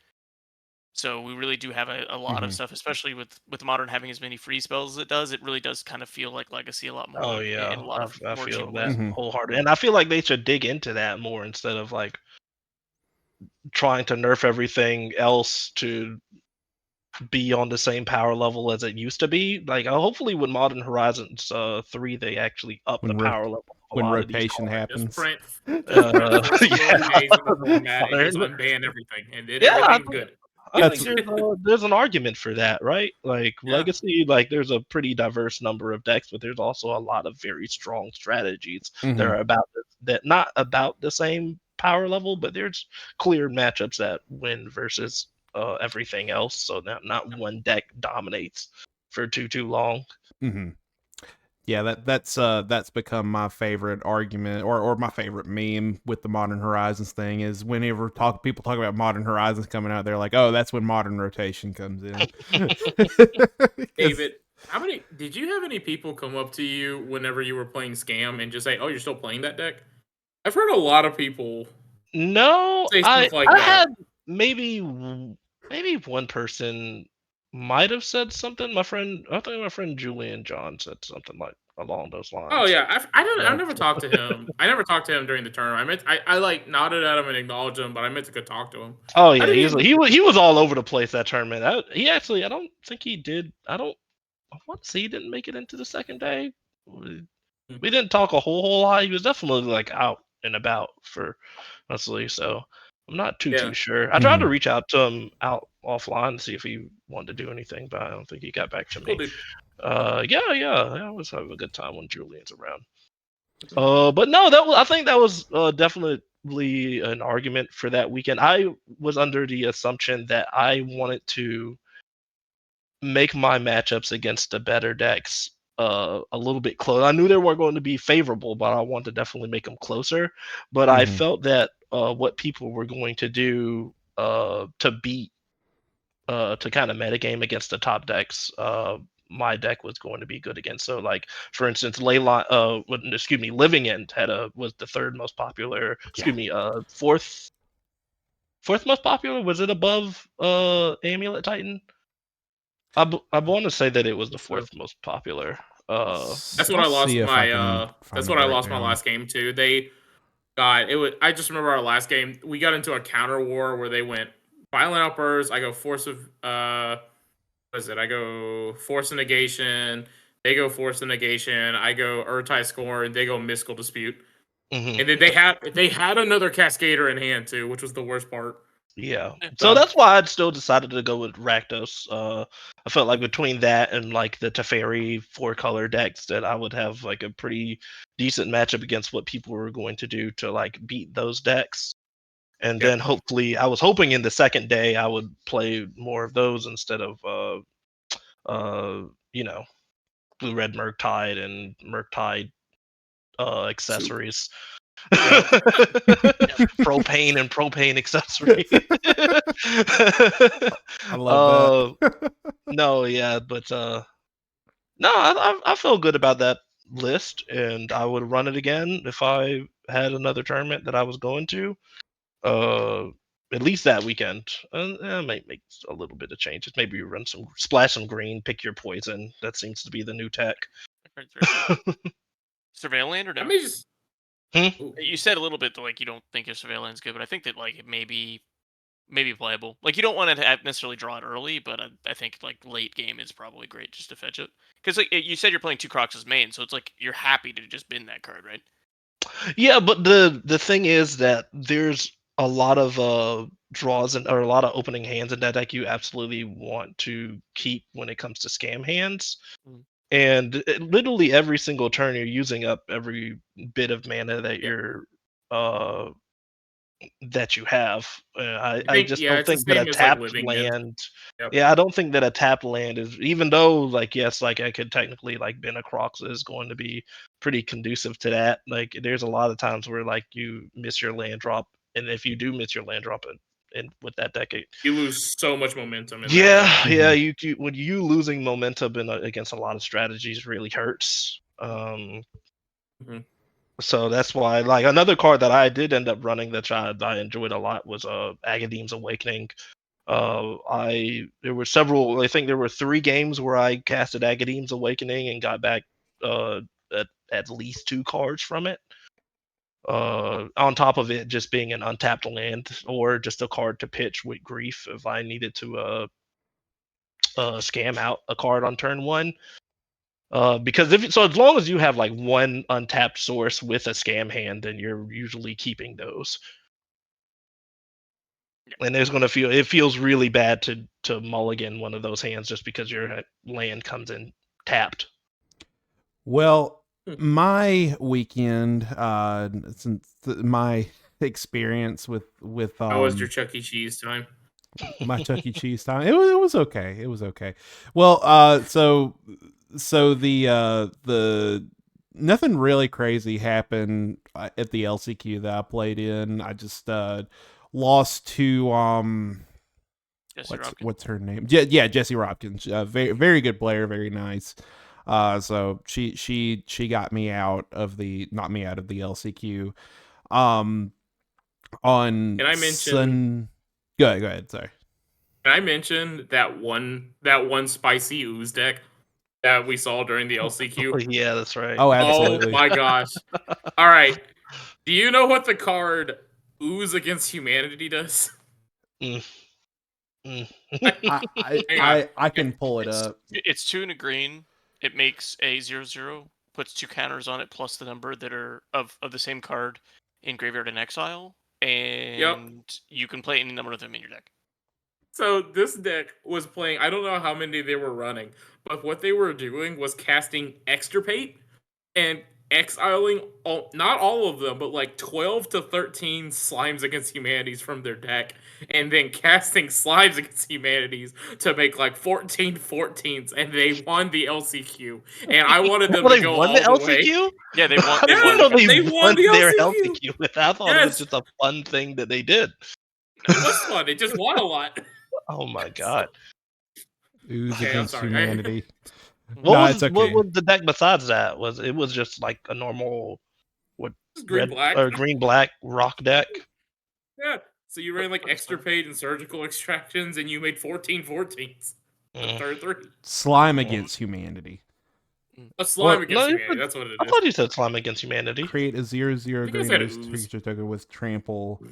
So we really do have a lot of stuff, especially with Modern having as many free spells as it does. It really does kind of feel like Legacy a lot more. Oh yeah, in a lot of I more feel achievable that ways. wholeheartedly, and I feel like they should dig into that more instead of like trying to nerf everything else to be on the same power level as it used to be. Like hopefully with Modern Horizons 3, they actually up the power level. When rotation happens. Just print force yeah. days in the format and just unban everything, and everything's good. I think there's an argument for that, right? Like Legacy, like there's a pretty diverse number of decks, but there's also a lot of very strong strategies that are not about the same power level, but there's clear matchups that win versus everything else. So not one deck dominates for too long. Yeah, that's become my favorite argument or my favorite meme with the Modern Horizons thing is whenever people talk about Modern Horizons coming out, they're like, oh, that's when Modern Rotation comes in. David, did you have any people come up to you whenever you were playing Scam and just say, oh, you're still playing that deck? I've heard a lot of people say stuff like that. Had maybe one person might have said something. I think my friend Julian John said something like along those lines. Oh yeah, I never talked to him. I never talked to him during the tournament. I like nodded at him and acknowledged him, but I meant to go talk to him. Oh yeah, he was all over the place that tournament. I don't think he did. I want to say he didn't make it into the second day. We didn't talk a whole lot. He was definitely like out and about for honestly. So I'm not too sure. I tried to reach out to him out offline to see if he wanted to do anything, but I don't think he got back to me. I always have a good time when Julian's around. But no, I think that was definitely an argument for that weekend. I was under the assumption that I wanted to make my matchups against the better decks a little bit close. I knew they weren't going to be favorable, but I wanted to definitely make them closer. But I felt that what people were going to do to beat to kind of metagame against the top decks, my deck was going to be good against. So, like for instance, Living End was the third most popular. Fourth most popular. Was it above Amulet Titan? I want to say that it was the fourth most popular. That's what I lost my. That's what I lost my last game too. I just remember our last game. We got into a counter war where they went Violent Outburst. I go Force of. What is it? I go Force of Negation. They go Force of Negation. I go Urtai Scorn. They go Mystical Dispute. And then they had another Cascader in hand too, which was the worst part. Yeah. So that's why I'd still decided to go with Rakdos. I felt like between that and like the Teferi 4-color decks that I would have like a pretty decent matchup against what people were going to do to like beat those decks. And then hopefully, I was hoping in the second day I would play more of those instead of Blue Red Murktide and Murktide accessories. Propane and propane accessory. I love that. No, yeah, but no, I feel good about that list, and I would run it again if I had another tournament that I was going to. Uh, at least that weekend. Might make a little bit of changes. Maybe you run some splash some green, pick your poison. That seems to be the new tech. Surveil land or no? I may just. Ooh. You said a little bit that like you don't think your surveil land's good, but I think that like it may be playable. Like you don't want to necessarily draw it early, but I think like late game is probably great just to fetch it. Because like you said, you're playing 2 Crocs as main, so it's like you're happy to just bin that card, right? Yeah, but the thing is that there's a lot of draws or a lot of opening hands in that deck you absolutely want to keep when it comes to scam hands. And literally every single turn you're using up every bit of mana that you're that you have. I just don't think that a tapped land. Yeah, I don't think that a tapped land is, even though like yes, like I could technically like bin a Crocs is going to be pretty conducive to that. Like there's a lot of times where like you miss your land drop, and if you do miss your land drop and with that deck, you lose so much momentum. Yeah, you when you losing momentum against a lot of strategies really hurts. So that's why, like, another card that I did end up running that I enjoyed a lot was Agadeem's Awakening. There were several. I think there were 3 games where I casted Agadeem's Awakening and got back at least 2 cards from it. On top of it just being an untapped land or just a card to pitch with Grief if I needed to scam out a card on turn 1. Because as long as you have like one untapped source with a scam hand, then you're usually keeping those. And it feels really bad to mulligan one of those hands just because your land comes in tapped. Well, my weekend, since my experience with how was your Chuck E. Cheese time? My Chuck E. Cheese time. It was okay. It was okay. Well, so the nothing really crazy happened at the LCQ that I played in. I just lost to what's her name? Yeah, Jessie Robkins. Very very good player, very nice. So she got me out of the knocked me out of the LCQ. On Can I mention? Go ahead. Sorry. Can I mention that one spicy ooze deck that we saw during the LCQ? Yeah, that's right. Oh, absolutely. Oh my gosh! All right, do you know what the card Ooze Against Humanity does? I can pull it up. It's 2 and a green. It makes a 0/0, puts 2 counters on it plus the number that are of the same card in graveyard and exile, and you can play any number of them in your deck. So this deck was playing, I don't know how many they were running, but what they were doing was casting Extirpate and exiling not all of them, but like 12 to 13 Slimes Against Humanities from their deck, and then casting Slimes Against Humanities to make like 14 14s, and they won the LCQ. And I wanted them to go all the way. Yeah, they won. They won their LCQ. I thought it was just a fun thing that they did. It was fun. It just won a lot. Oh my god. Ooze Against Humanity. What was the deck besides that? It was just like a normal green black rock deck? Yeah. So you ran like Extirpate and Surgical Extractions, and you made 14 14s. Turn 3. Slime Against Humanity. A Slime Against Humanity, that's what it is. I thought you said Slime Against Humanity. Create a 0/0 green creature token with trample.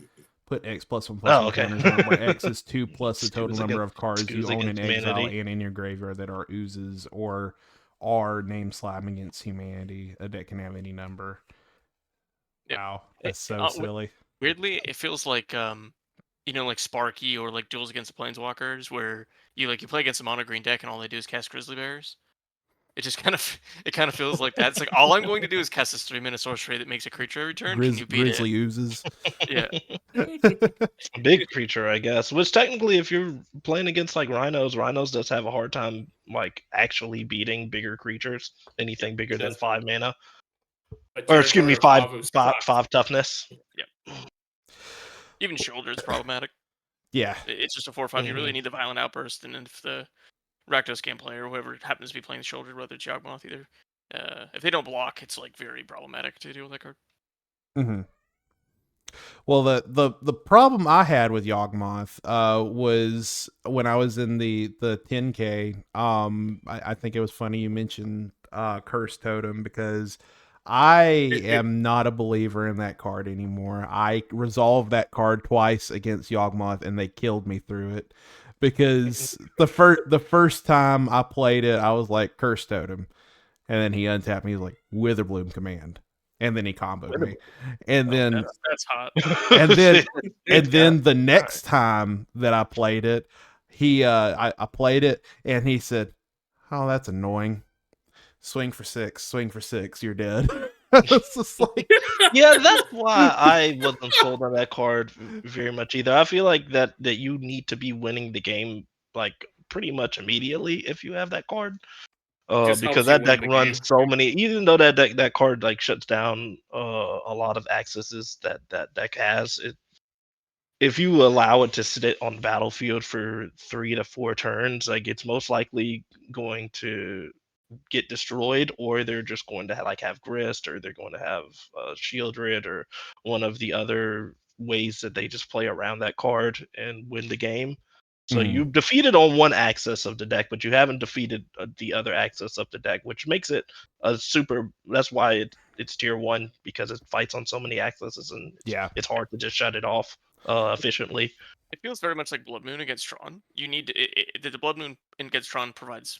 Put X +1/+1 counters on where X is 2 plus the total number of cards you own in exile and in your graveyard that are oozes or are named Slime Against Humanity. A deck can have any number. Wow, that's so silly. Weirdly, it feels like like Sparky or like Duels Against the Planeswalkers, where you play against a mono green deck and all they do is cast Grizzly Bears. It just kind of feels like that. It's like all I'm going to do is cast this 3-mana sorcery that makes a creature every turn. Can you beat Grizzly it? oozes. Yeah. A big creature, I guess. Which technically, if you're playing against like Rhinos does have a hard time like actually beating bigger creatures. Anything bigger than 5 mana, But or excuse me, Territory of five Avu five sucks. five toughness. Even Shoulder is problematic. Yeah. It's just a 4/5. You really need the Violent Outburst, and then if the Rakdos can't play, or whoever happens to be playing the Shoulder, whether it's Yawgmoth either, if they don't block, it's like very problematic to deal with that card. Mm-hmm. Well, the problem I had with Yawgmoth was when I was in the 10K. I think it was funny you mentioned Curse Totem, because I am not a believer in that card anymore. I resolved that card twice against Yawgmoth, and they killed me through it, because the first time I played it, I was like Curse Totem, and then he untapped me. He was like Witherbloom Command, and then he comboed me, and then That's hot. and then the next time that I played it, I played it, and he said, "Oh, that's annoying. Swing for six, you're dead." It's just like, Yeah, that's why I wasn't sold on that card very much either. I feel like that you need to be winning the game like pretty much immediately if you have that card. Just Because helps you that win deck the runs game. so many, even though that card like shuts down a lot of accesses that deck has. If you allow it to sit on the battlefield for 3 to 4 turns, like it's most likely going to get destroyed, or they're just going to have grist, or they're going to have shieldred, or one of the other ways that they just play around that card and win the game. So Mhm. you've defeated on one axis of the deck, but you haven't defeated the other axis of the deck, which makes it a super. That's why it's tier 1, because it fights on so many axes, and yeah, it's hard to just shut it off efficiently. It feels very much like Blood Moon against Tron. You need the Blood Moon against Tron provides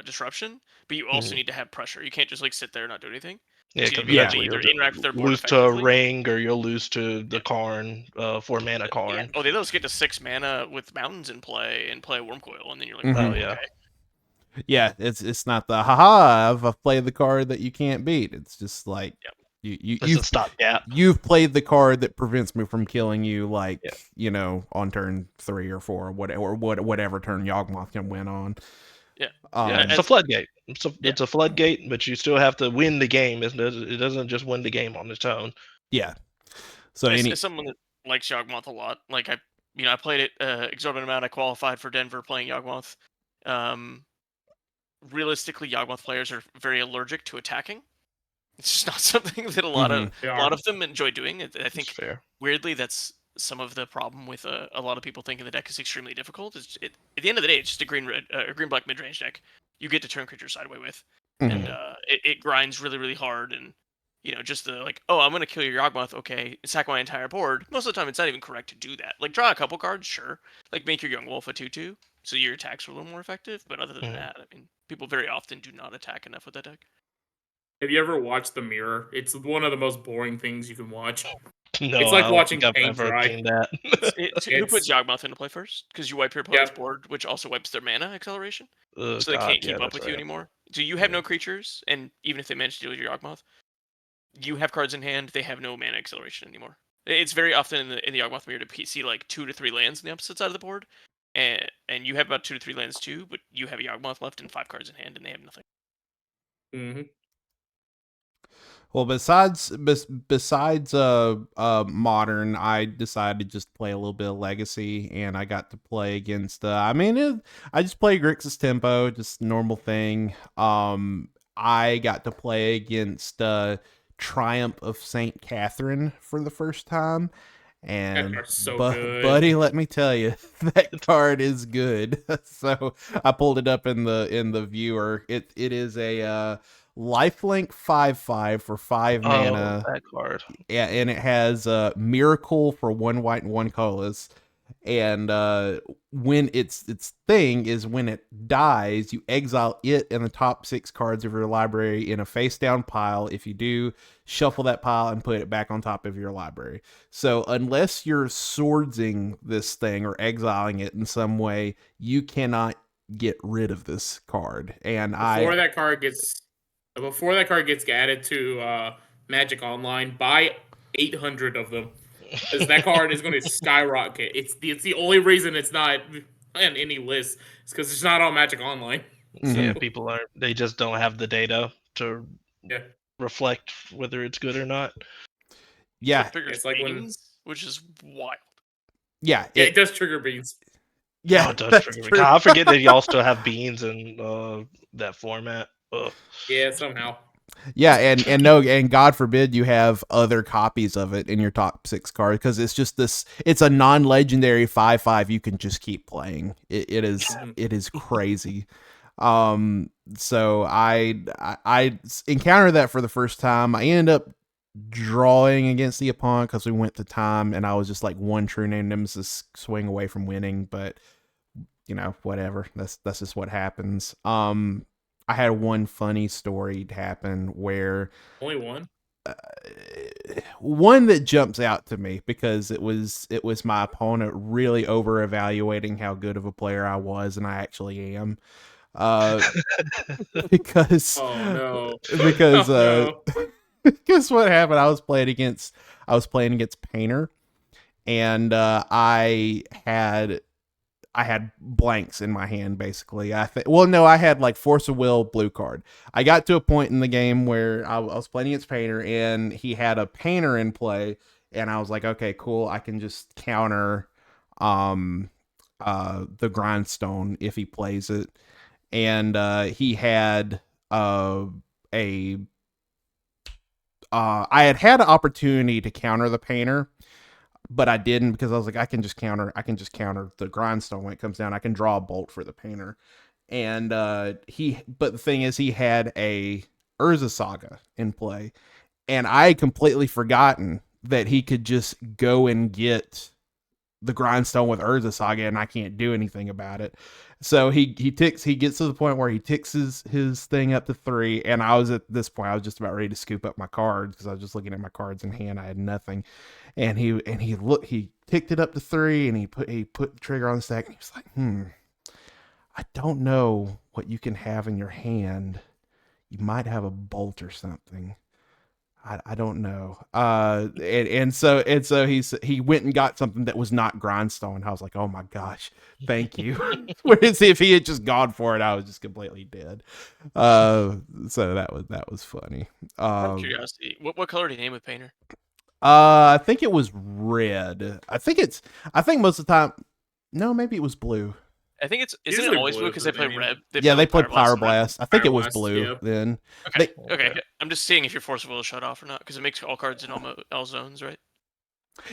disruption, but you also Mhm. need to have pressure. You can't just like sit there and not do anything. Yeah, So you because need to be able to eventually either you'll interact with their board lose to a effectively. Ring, or you'll lose to the Yeah. Karn, 4 mana Yeah. Karn. Oh, they let us get to 6 mana with mountains in play and play a Wormcoil, and then you're like, Mhm. Oh oh, yeah. okay. yeah. It's not the haha. I've played the card that you can't beat. It's just like Yep. It's a stopgap. you've played the card that prevents me from killing you, like, Yeah. on turn 3 or 4, or whatever turn Yawgmoth can win on. Yeah. Yeah, it's a As- floodgate. Yeah. It's a floodgate, but you still have to win the game. It doesn't just win the game on its own. Yeah. So as someone that likes Yawgmoth a lot, like I played it exorbitant amount. I qualified for Denver playing Yawgmoth. Realistically, Yawgmoth players are very allergic to attacking. It's just not something that a lot of them enjoy doing. I It's think fair. weirdly that's some of the problem with a lot of people thinking the deck is extremely difficult. At the end of the day, it's just a green black mid range deck. You get to turn creatures sideways with, and it grinds really really hard. And just the like, oh, I'm gonna kill your Yawgmoth. Okay, sack my entire board. Most of the time, it's not even correct to do that. Like draw a couple cards, sure. Like make your Young Wolf a 2/2, so your attacks are a little more effective. But other than that, I mean, people very often do not attack enough with that deck. Have you ever watched The Mirror? It's one of the most boring things you can watch. No, It's like I don't watching think I've paint ever dry. seen that. Who puts Yawgmoth into play first? Because you wipe your opponent's board, which also wipes their mana acceleration, Oh, so they God, can't yeah, keep up that's with you right. anymore. So you have no creatures, and even if they manage to deal with your Yawgmoth, you have cards in hand. They have no mana acceleration anymore. It's very often in the Yawgmoth mirror to see like 2 to 3 lands on the opposite side of the board, and you have about 2 to 3 lands too, but you have a Yawgmoth left and 5 cards in hand, and they have nothing. Mm-hmm. Well, besides modern, I decided to just play a little bit of legacy, and I got to play against. I just play Grixis Tempo, just normal thing. I got to play against Triumph of Saint Catherine for the first time, and card's so good. buddy, let me tell you, that card is good. So I pulled it up in the viewer. It is a lifelink 5/5 for 5 mana. That card. Yeah, and it has Miracle for 1 white and 1 colorless. And when its thing is, when it dies, you exile it and the top 6 cards of your library in a face down pile. If you do, shuffle that pile and put it back on top of your library. So unless you're swordsing this thing or exiling it in some way, you cannot get rid of this card. And before that card gets added to Magic Online, buy 800 of them. Because that card is going to skyrocket. It's the only reason it's not on any list. It's because it's not on Magic Online. Yeah, people they just don't have the data to Yeah. reflect whether it's good or not. Yeah, it's like beans, which is wild. Yeah, it does trigger beans. Yeah, oh, it does trigger beans. I forget that y'all still have beans in that format. Ugh. Yeah, somehow. Yeah, and God forbid you have other copies of it in your top 6 cards, because it's just this. It's a non-legendary 5/5 you can just keep playing. It is crazy. So I encountered that for the first time. I ended up drawing against the opponent because we went to time, and I was just like one true name nemesis swing away from winning. But whatever. That's just what happens. I had one funny story happen where only one. One that jumps out to me because it was my opponent really over evaluating how good of a player I was, and I actually am. Because because what happened? I was playing against Painter, and I had blanks in my hand, basically. I had like Force of Will blue card. I got to a point in the game where I was playing against Painter, and he had a Painter in play, and I was like, okay, cool. I can just counter the Grindstone if he plays it. And he had I had an opportunity to counter the Painter, but I didn't, because I was like, I can just counter the Grindstone when it comes down. I can draw a bolt for the Painter. And but the thing is, he had a Urza Saga in play, and I had completely forgotten that he could just go and get the Grindstone with Urza Saga, and I can't do anything about it. So he gets to the point where he ticks his thing up to 3, and I was at this point, I was just about ready to scoop up my cards because I was just looking at my cards in hand. I had nothing. And he ticked it up to 3, and he put the trigger on the stack, and he was like, I don't know what you can have in your hand. You might have a bolt or something. I don't know. And so he went and got something that was not Grindstone. I was like, oh my gosh, thank you. Whereas if he had just gone for it, I was just completely dead. So that was funny. Out of curiosity, what color do you name with Painter? I think it was red. I think most of the time. No, maybe it was blue. I think isn't it always blue because they play red? They played Power Blast. I think it was blue then. Okay. I'm just seeing if your Force of Will is shut off or not, because it makes all cards in all zones, right?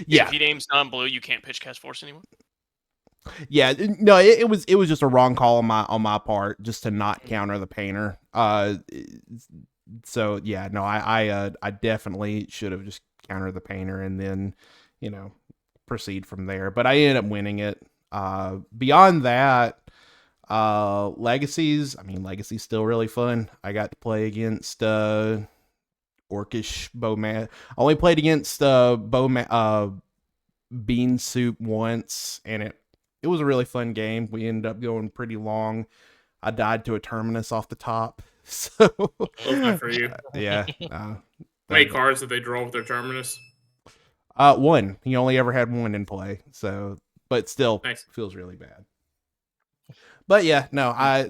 Yeah. So if he names non-blue, you can't pitch cast Force anymore. Yeah, no, it was just a wrong call on my part, just to not counter the Painter. So yeah, no, I definitely should have just countered the Painter and then, proceed from there. But I ended up winning it. Beyond that, Legacy's still really fun. I got to play against Orcish Bowman. I only played against Bean Soup once, and it was a really fun game. We ended up going pretty long. I died to a Terminus off the top. So good for you. Yeah. How many cards did they draw with their Terminus? 1. He only ever had 1 in play. So, but still feels really bad. But yeah, no, I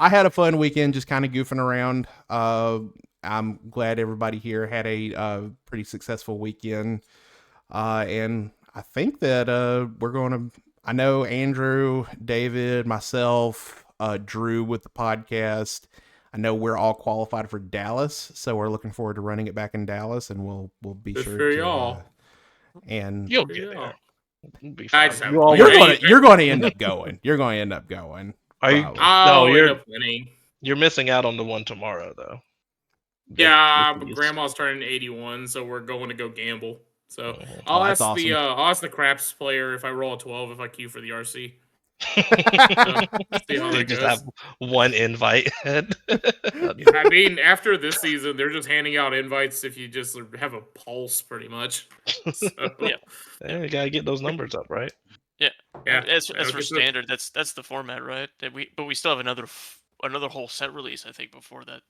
had a fun weekend just kind of goofing around. I'm glad everybody here had a pretty successful weekend. And I think that I know Andrew, David, myself, Drew with the podcast. I know we're all qualified for Dallas, so we're looking forward to running it back in Dallas, and we'll be good sure for to. y'all. And you'll get there. You're going to end up going. You're going to end up going. Are you? No, you're up winning. You're missing out on the one tomorrow, though. Yeah, but Grandma's turning 81, so we're going to go gamble. So I'll ask the craps player if I roll a 12 if I queue for the RC. So, see how that just goes. Have one invite. I mean, after this season, they're just handing out invites if you just have a pulse, pretty much. So, yeah, you gotta get those numbers up, right? Yeah. Yeah. As for Okay, so- standard, that's the format, right? But we still have another whole set release, I think, before that.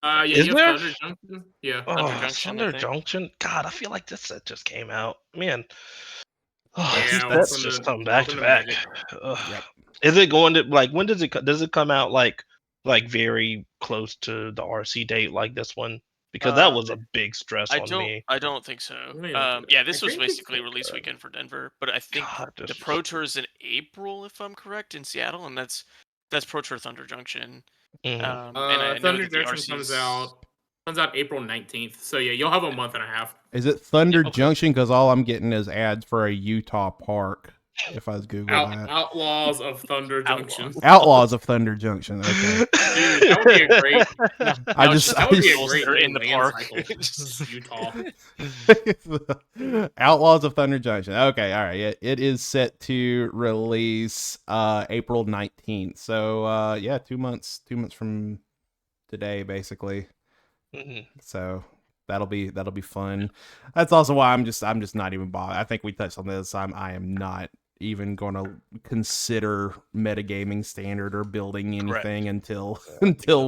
Yeah, Is you have there? Thunder Junction. Yeah. Thunder Oh, Junction, I Thunder think. Junction. God, I feel like this set just came out. Man, Yeah, these well, sets just come back to Thunder back. Magic. Ugh. Yep. Is it going to like when does it come out like very close to the RC date like this one? Because that was a big stress on me. I don't think so. Let me look at it. Yeah, this I was think it's basically like, release weekend for Denver, but I think God, the this Pro Tour is in April, if I'm correct, in Seattle, and that's Pro Tour Thunder Junction. Mhm. And I know Thunder that the Junction RC's comes out April 19th. So yeah, you'll have a month and a half. Is it Thunder okay. Junction? Because all I'm getting is ads for a Utah park. If I was Googling that. Outlaws of Thunder Junction. Outlaws of Thunder Junction. Okay. Dude, that would be a great. I just That would be a those great that are in the land park. cycle. Utah. Outlaws of Thunder Junction. Okay, all right. It is set to release April 19th. So yeah, 2 months from today, basically. Mhm. So that'll be fun. That's also why I'm just not even bothered. I think we touched on this. I am not even going to consider metagaming standard or building anything until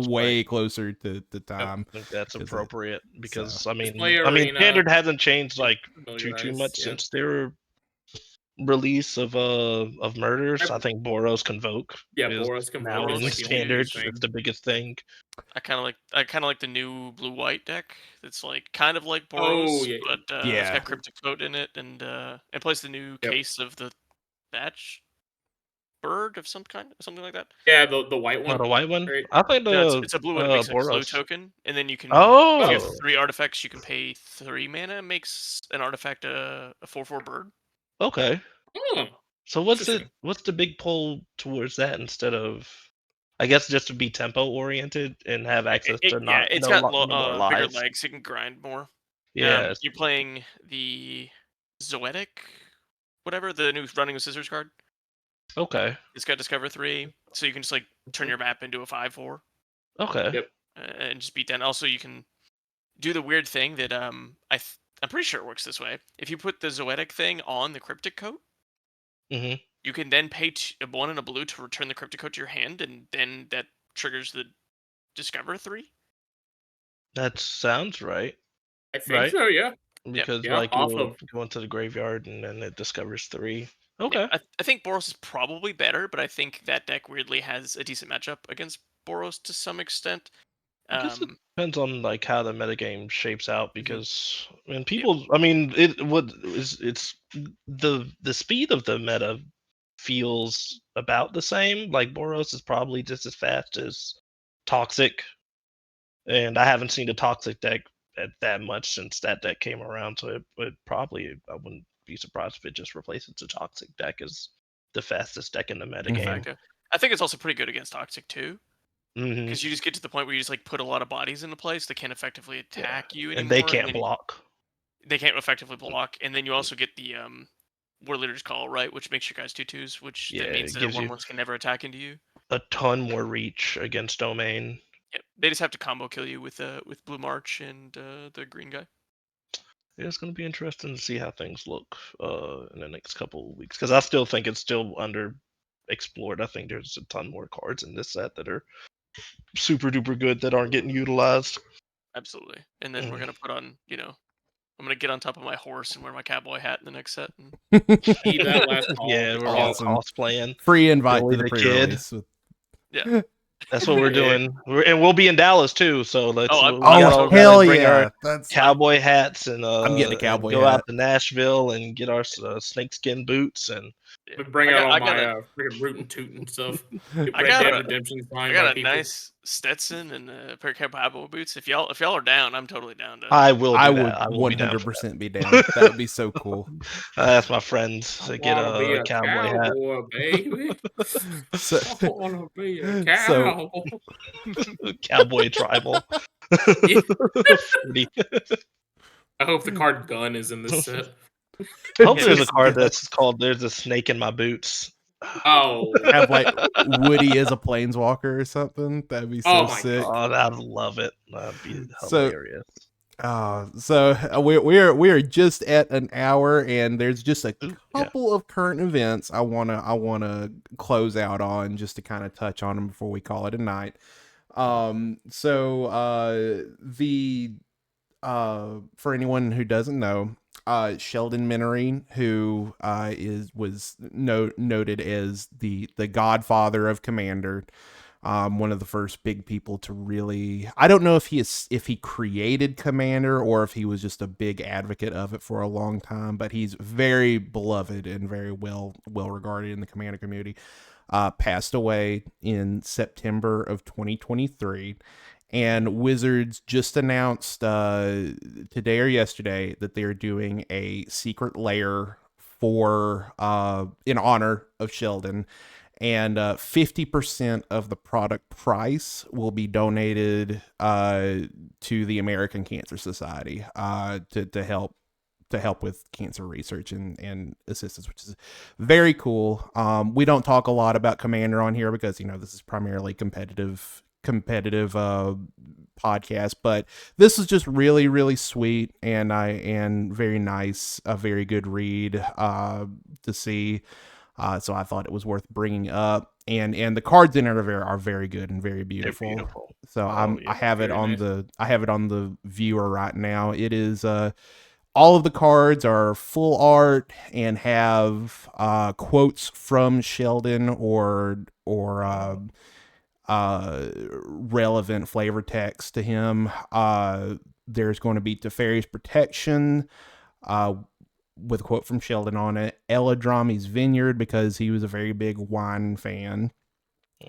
way closer to time. I think that's 'Cause appropriate because Play I mean Arena. standard hasn't changed like too Familiarize, much yeah. since their release of murders. I think Boros Convoke Yeah, is Boros Convoke now is in like the only standard. new thing. It's the biggest thing. I kind of like the new blue-white deck. It's like kind of like Boros, yeah. but it's Yeah. got Cryptic Coat in it, and it plays the new Yep. case of the thatch bird of some kind, something like that. Yeah, the white one. Not a white one. Right. I think It's a blue one. It makes a clue Boros. token, and then you can. Oh. If you have 3 artifacts, you can pay 3 mana. It makes an artifact a 4/4 bird. Okay. Oh, So what's Interesting. the big pull towards that instead of I guess just to be tempo oriented and have access to It's no got more bigger lives. legs. You can grind more. Yeah. You're playing the Zoetic, whatever, the new Running with Scissors card. Okay. It's got Discover 3, so you can just like turn your map into a 5/4 Okay. Yep. and just beat down. Also, you can do the weird thing that I'm pretty sure it works this way. If you put the Zoetic thing on the Cryptic Coat, hmm you can then pay a 1 and a blue to return the Cryptic Coat to your hand, and then that triggers the Discover 3. That sounds right. I think Right. so. Yeah. Because Yeah, like off you'll of- go into the graveyard and then it discovers 3. Yeah, Okay. I think Boros is probably better, but I think that deck weirdly has a decent matchup against Boros to some extent. I guess it Um, depends on like how the metagame shapes out Mm-hmm. because I mean people I mean it's the speed of the meta feels about the same. Like Boros is probably just as fast as Toxic. And I haven't seen the Toxic deck at that much since that deck came around, so it probably I wouldn't be surprised if it just replaces the Toxic deck as the fastest deck in the de metagame. facto. I think it's also pretty good against Toxic too, Mhm. because you just get to the point where you just like put a lot of bodies into place that can't effectively attack you anymore. And they can't then block. They can't effectively block, and then you also get the War Leader's Call, right, which makes your guys 2/2s, which Yeah, that means it that gives their you 1/1s can never attack into you. a ton more reach against Domain. Yep. They just have to combo kill you with Blue March and the green guy. Yeah, it's going to be interesting to see how things look in the next couple of weeks because I still think it's still underexplored. I think there's a ton more cards in this set that are super duper good that aren't getting utilized. Absolutely. And then we're gonna put on, I'm gonna get on top of my horse and wear my cowboy hat in the next set. And Eat that last call. Yeah, we're Awesome. all cosplaying. Free invite Billy to the the pre-release. yeah. That's what we're Yeah. doing, and we'll be in Dallas too. So let's. Oh, we oh, gotta- we hell gotta bring yeah! our That's cowboy hats and I'm getting a and cowboy go hat. out to Nashville and get our snakeskin boots and yeah. We bring I out got- all I my got a- freaking root and toot and stuff. I Red got Dead a- Redemption I signed got by a people. nice Stetson and a pair of cowboy boots. If y'all are down, I'm totally down to. I will. I Do would that. I will be down for 100% be down. That would be so cool. that. Ask my friends to get wanna be a cowboy hat. cowboy, baby. So, I wanna be a cowboy. So- Cowboy tribal. Yeah. Fruity. I hope the card gun is in this set. I hope there's a Just card get- that's called "There's a Snake in My Boots." Oh, have like Woody as a planeswalker or something. That'd be so Oh my sick. Oh, I'd love it. That'd be So- hilarious. We're just at an hour, and there's just a Ooh, couple of current events I wanna close out on, just to kind of touch on them before we call it a night. The For anyone who doesn't know, Sheldon Menery, who was noted as the godfather of Commander, one of the first big people to really, I don't know if he created Commander or if he was just a big advocate of it for a long time, but he's very beloved and very well regarded in the Commander community. Passed away in September of 2023. And Wizards just announced today or yesterday that they're doing a secret lair for in honor of Sheldon, and 50% of the product price will be donated to the American Cancer Society to help with cancer research and assistance, which is very cool. We don't talk a lot about Commander on here because this is primarily competitive podcast, but this is just really, really sweet and very nice, a very good read to see. So I thought it was worth bringing up, and the cards in it are very good and very beautiful. They're beautiful. So Oh, I have it very on nice. I have it on the viewer right now. It is all of the cards are full art and have quotes from Sheldon or relevant flavor text to him. There's going to be Teferi's Protection with a quote from Sheldon on it. Eladrami's Vineyard, because he was a very big wine fan.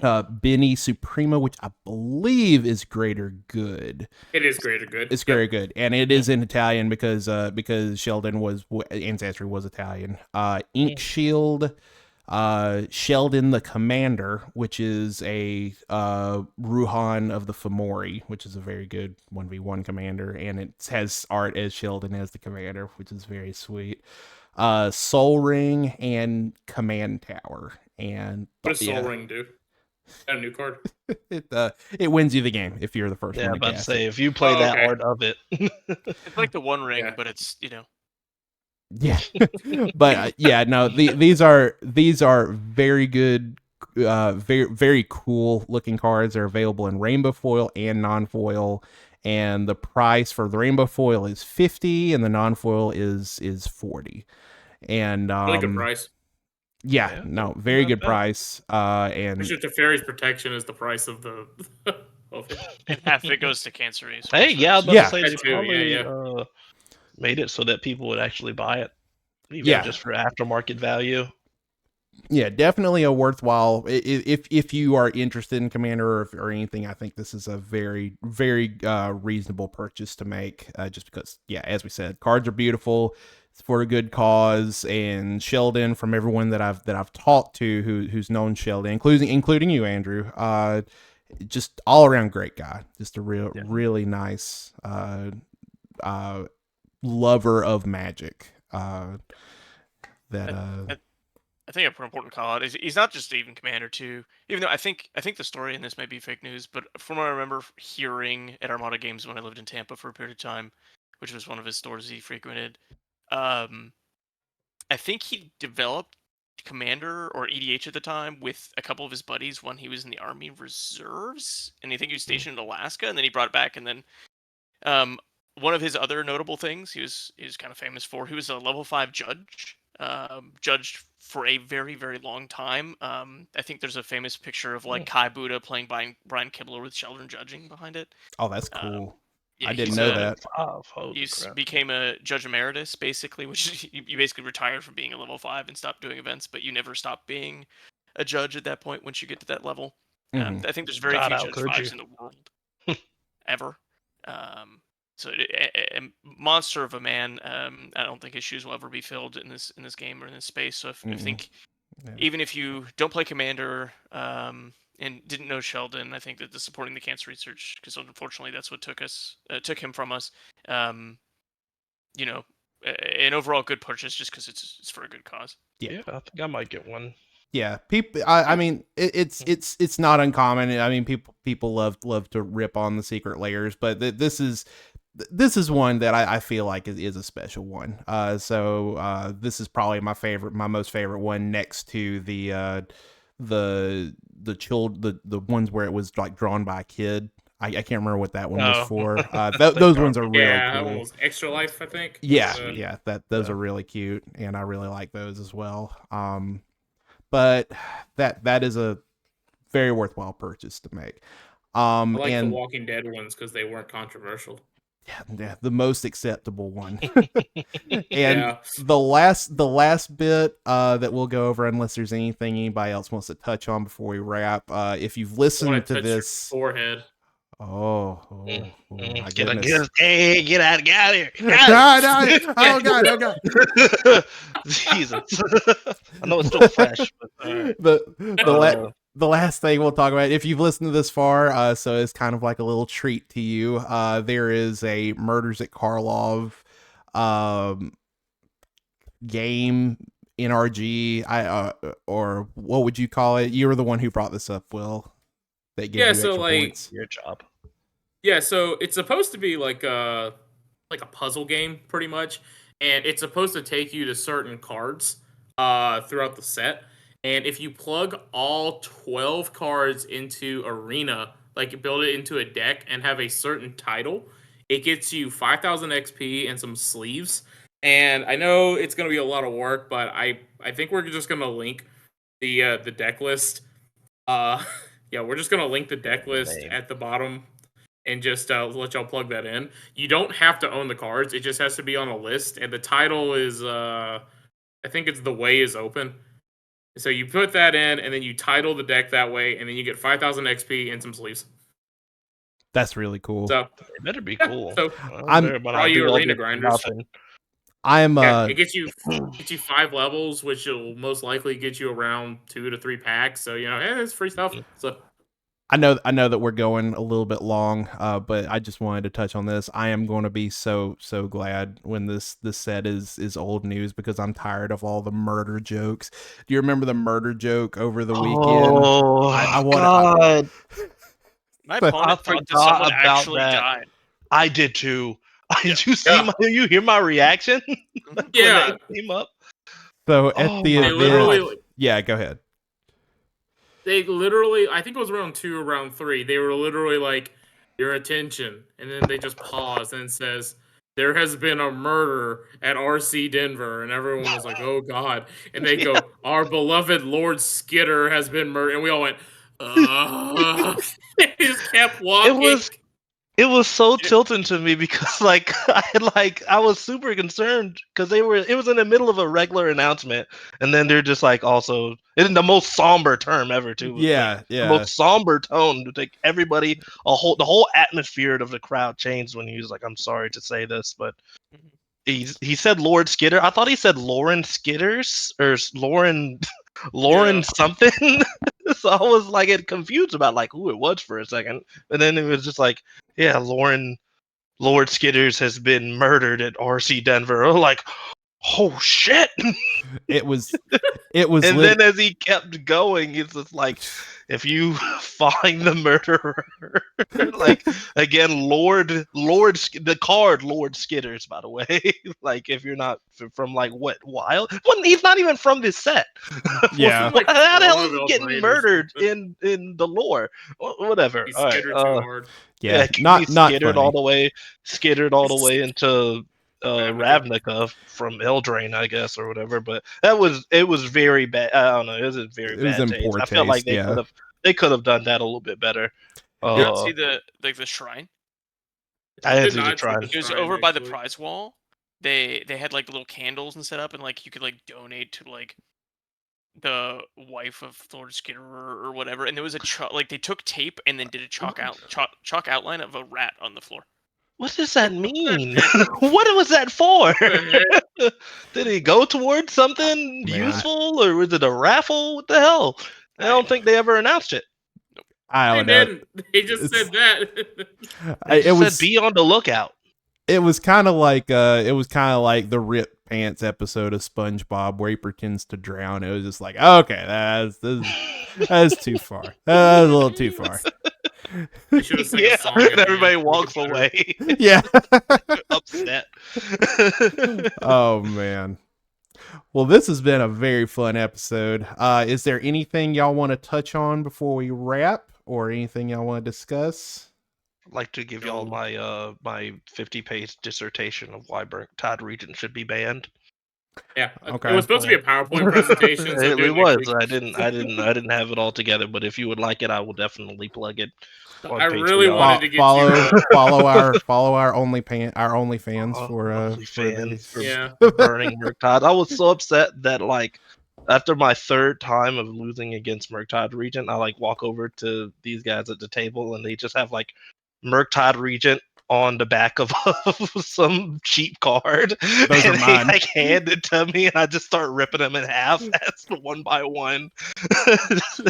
Benny Suprema, which I believe is Greater Good. It is greater good. It's very good, and it is in Italian because Sheldon ancestry was Italian. Ink Shield, Sheldon the Commander, which is a Ruhan of the Fomori, which is a very good 1v1 commander, and it has art as Sheldon as the commander, which is very sweet. Soul Ring and Command Tower. And What does Soul Ring do? Got a new card? it wins you the game if you're the first Yeah, one I'm to about to cast say, it. if you play that okay. art of it. It's like the One Ring, Yeah. but it's Yeah, but no, these are very good, very, very cool looking cards. Are available in rainbow foil and non-foil, and the price for the rainbow foil is 50 and the non-foil is 40. And Really good price. yeah, Yeah, no, very not good bad. price. And Especially Teferi's Protection is the price of the of it. and half of it goes to cancer research. Hey, yeah, I was so about Yeah. to say That they too, yeah, probably made it so that people would actually buy it. Yeah. Just for aftermarket value. yeah, definitely a worthwhile. If you are interested in Commander or anything, I think this is a very, very reasonable purchase to make. Just because, yeah, as we said, cards are beautiful. It's for a good cause, and Sheldon, from everyone that I've talked to who's known Sheldon, including you, Andrew, just all around great guy. Just a really nice lover of Magic. I think an important call out is he's not just even commander too. Even though I think the story in this might be fake news, but from what I remember hearing at Armada Games when I lived in Tampa for a period of time, which was one of his stores he frequented, I think he developed Commander or EDH at the time with a couple of his buddies when he was in the Army Reserves, and I think he was stationed in Alaska, and then he brought it back, and then one of his other notable things he was kind of famous for, he was a level 5 judge, judged for a very, very long time. I think there's a famous picture of like Kai Buddha playing Brian Kibler with Sheldon judging behind it. Oh, that's cool. Yeah, I didn't he's know a- that. He became a judge emeritus, basically, which you basically retired from being a level 5 and stopped doing events, but you never stop being a judge at that point once you get to that level. Mhm. I think there's very God, few how judge could 5s you? in the world ever. So a monster of a man. I don't think his shoes will ever be filled in this game or in this space. So I think Yeah. even if you don't play Commander and didn't know Sheldon, I think that the supporting the cancer research, because unfortunately that's what took him from us. You know, an overall good purchase just because it's for a good cause. Yeah, I think I might get one. Yeah, people. I mean, it's not uncommon. I mean, people love to rip on the secret layers, but this is this is one that I feel like is a special one. So this is probably my most favorite one, next to the ones where it was like drawn by a kid. I can't remember what that one was Oh. for. Those ones are really Yeah, that cool. one was Extra Life, I think. Yeah, those Yeah. are really cute, and I really like those as well. But that is a very worthwhile purchase to make. I like the And Walking Dead ones because they weren't controversial. yeah, the most acceptable one. And Yeah. the last bit that we'll go over, unless there's anything anybody else wants to touch on before we wrap. If you've I want listened to to touch your this, forehead. my Get goodness. hey, get out of here. God, oh God. Jesus. I know it's still fresh, but all right. The last thing we'll talk about, if you've listened to this far, so it's kind of like a little treat to you. There is a Murders at Karlov game, NRG, or what would you call it? You were the one who brought this up, Will. That gave Yeah, you so, extra like- points. Your job. Yeah, so it's supposed to be like a puzzle game, pretty much, and it's supposed to take you to certain cards throughout the set. And if you plug all 12 cards into Arena, like you build it into a deck and have a certain title, it gets you 5,000 XP and some sleeves. And I know it's going to be a lot of work, but I think we're just going to link the deck list. Yeah, we're just going to link the deck list Lame. at the bottom and just let y'all plug that in. You don't have to own the cards. It just has to be on a list. And the title is, I think it's The Way is Open. So you put that in, and then you title the deck that way, and then you get 5,000 XP and some sleeves. That's really cool. So It better be Yeah, cool. so I'm- all you arena grinders. I'm Yeah, it gets you 5 levels, which will most likely get you around 2 to 3 packs. So it's free stuff. So I know that we're going a little bit long, but I just wanted to touch on this. I am going to be so glad when this set is old news, because I'm tired of all the murder jokes. Do you remember the murder joke over the weekend? Oh, God. My But opponent I thought that forgot someone about actually that. died. I did too. Did you see Yeah. you hear my reaction? Yeah. When they came up? So at Oh the my they event, literally, yeah, go ahead. I think it was round 2 or round 3. They were literally like, "Your attention," and then they just pause and it says, "There has been a murder at RC Denver," and everyone was like, "Oh God!" And they go, "Our beloved Lord Skitter has been murdered," and we all went, They just kept walking. It was so tilting to me because I was super concerned because it was in the middle of a regular announcement, and then they're just like also in the most somber term ever too. Yeah, The most somber tone to take everybody the whole atmosphere of the crowd changed when he was like, "I'm sorry to say this, but." He said Lord Skitter. I thought he said Lauren Skitters or Lauren Yeah. something. So I was like confused about like who it was for a second, and then it was just like, yeah, Lord Skitters has been murdered at RC Denver. I'm like, oh shit! It was And then as he kept going, it's just like, if you find the murderer, like again, the card Lord Skitters, by the way, like if you're not from like what wild, well, he's not even from this set. Yeah. Like How the hell is he Roosevelt getting Raiders. murdered in the lore? Whatever. He All right. skittered too hard. yeah, he not skittered funny. all the way, into Ravnica. Ravnica from Eldraine, I guess, or whatever. But it was very bad. I don't know. It was a very It was bad in taste. poor I felt like taste, they could have done that a little bit better. You don't see the shrine? I had Did to not try. see the It was shrine, over by the actually. prize wall. They had like little candles and set up, and like you could like donate to like the wife of Lord Skitter or whatever. And there was like they took tape and then did a chalk outline of a rat on the floor. What does that mean? What was that for? Did he go towards something Man. useful, or was it a raffle? What the hell? I don't think they ever announced it. I They don't know. didn't. They just It's- said that. They just was said be on the lookout. it was kind of like the Rip Pants episode of SpongeBob where he pretends to drown. It was just like, okay, that's too far. That's a little too far. They should have sang Yeah, a song. at and the everybody end to make walks it better. away Yeah. upset. Oh man. Well, this has been a very fun episode. Is there anything y'all want to touch on before we wrap, or anything y'all want to discuss? I'd like to give y'all my my 50-page dissertation of why Murktide Regent should be banned. Yeah, Okay. it was supposed to be a PowerPoint presentation. So It do it was. next week. I didn't have it all together. But if you would like it, I will definitely plug it. I really wanted to get follow our OnlyFans for OnlyFans for Yeah. burning Murktide. I was so upset that like after my third time of losing against Murktide Regent, I like walk over to these guys at the table and they just have like Murktide Regent on the back of some cheap card. Those are and mine. They like hand it to me and I just start ripping them in half as one by one.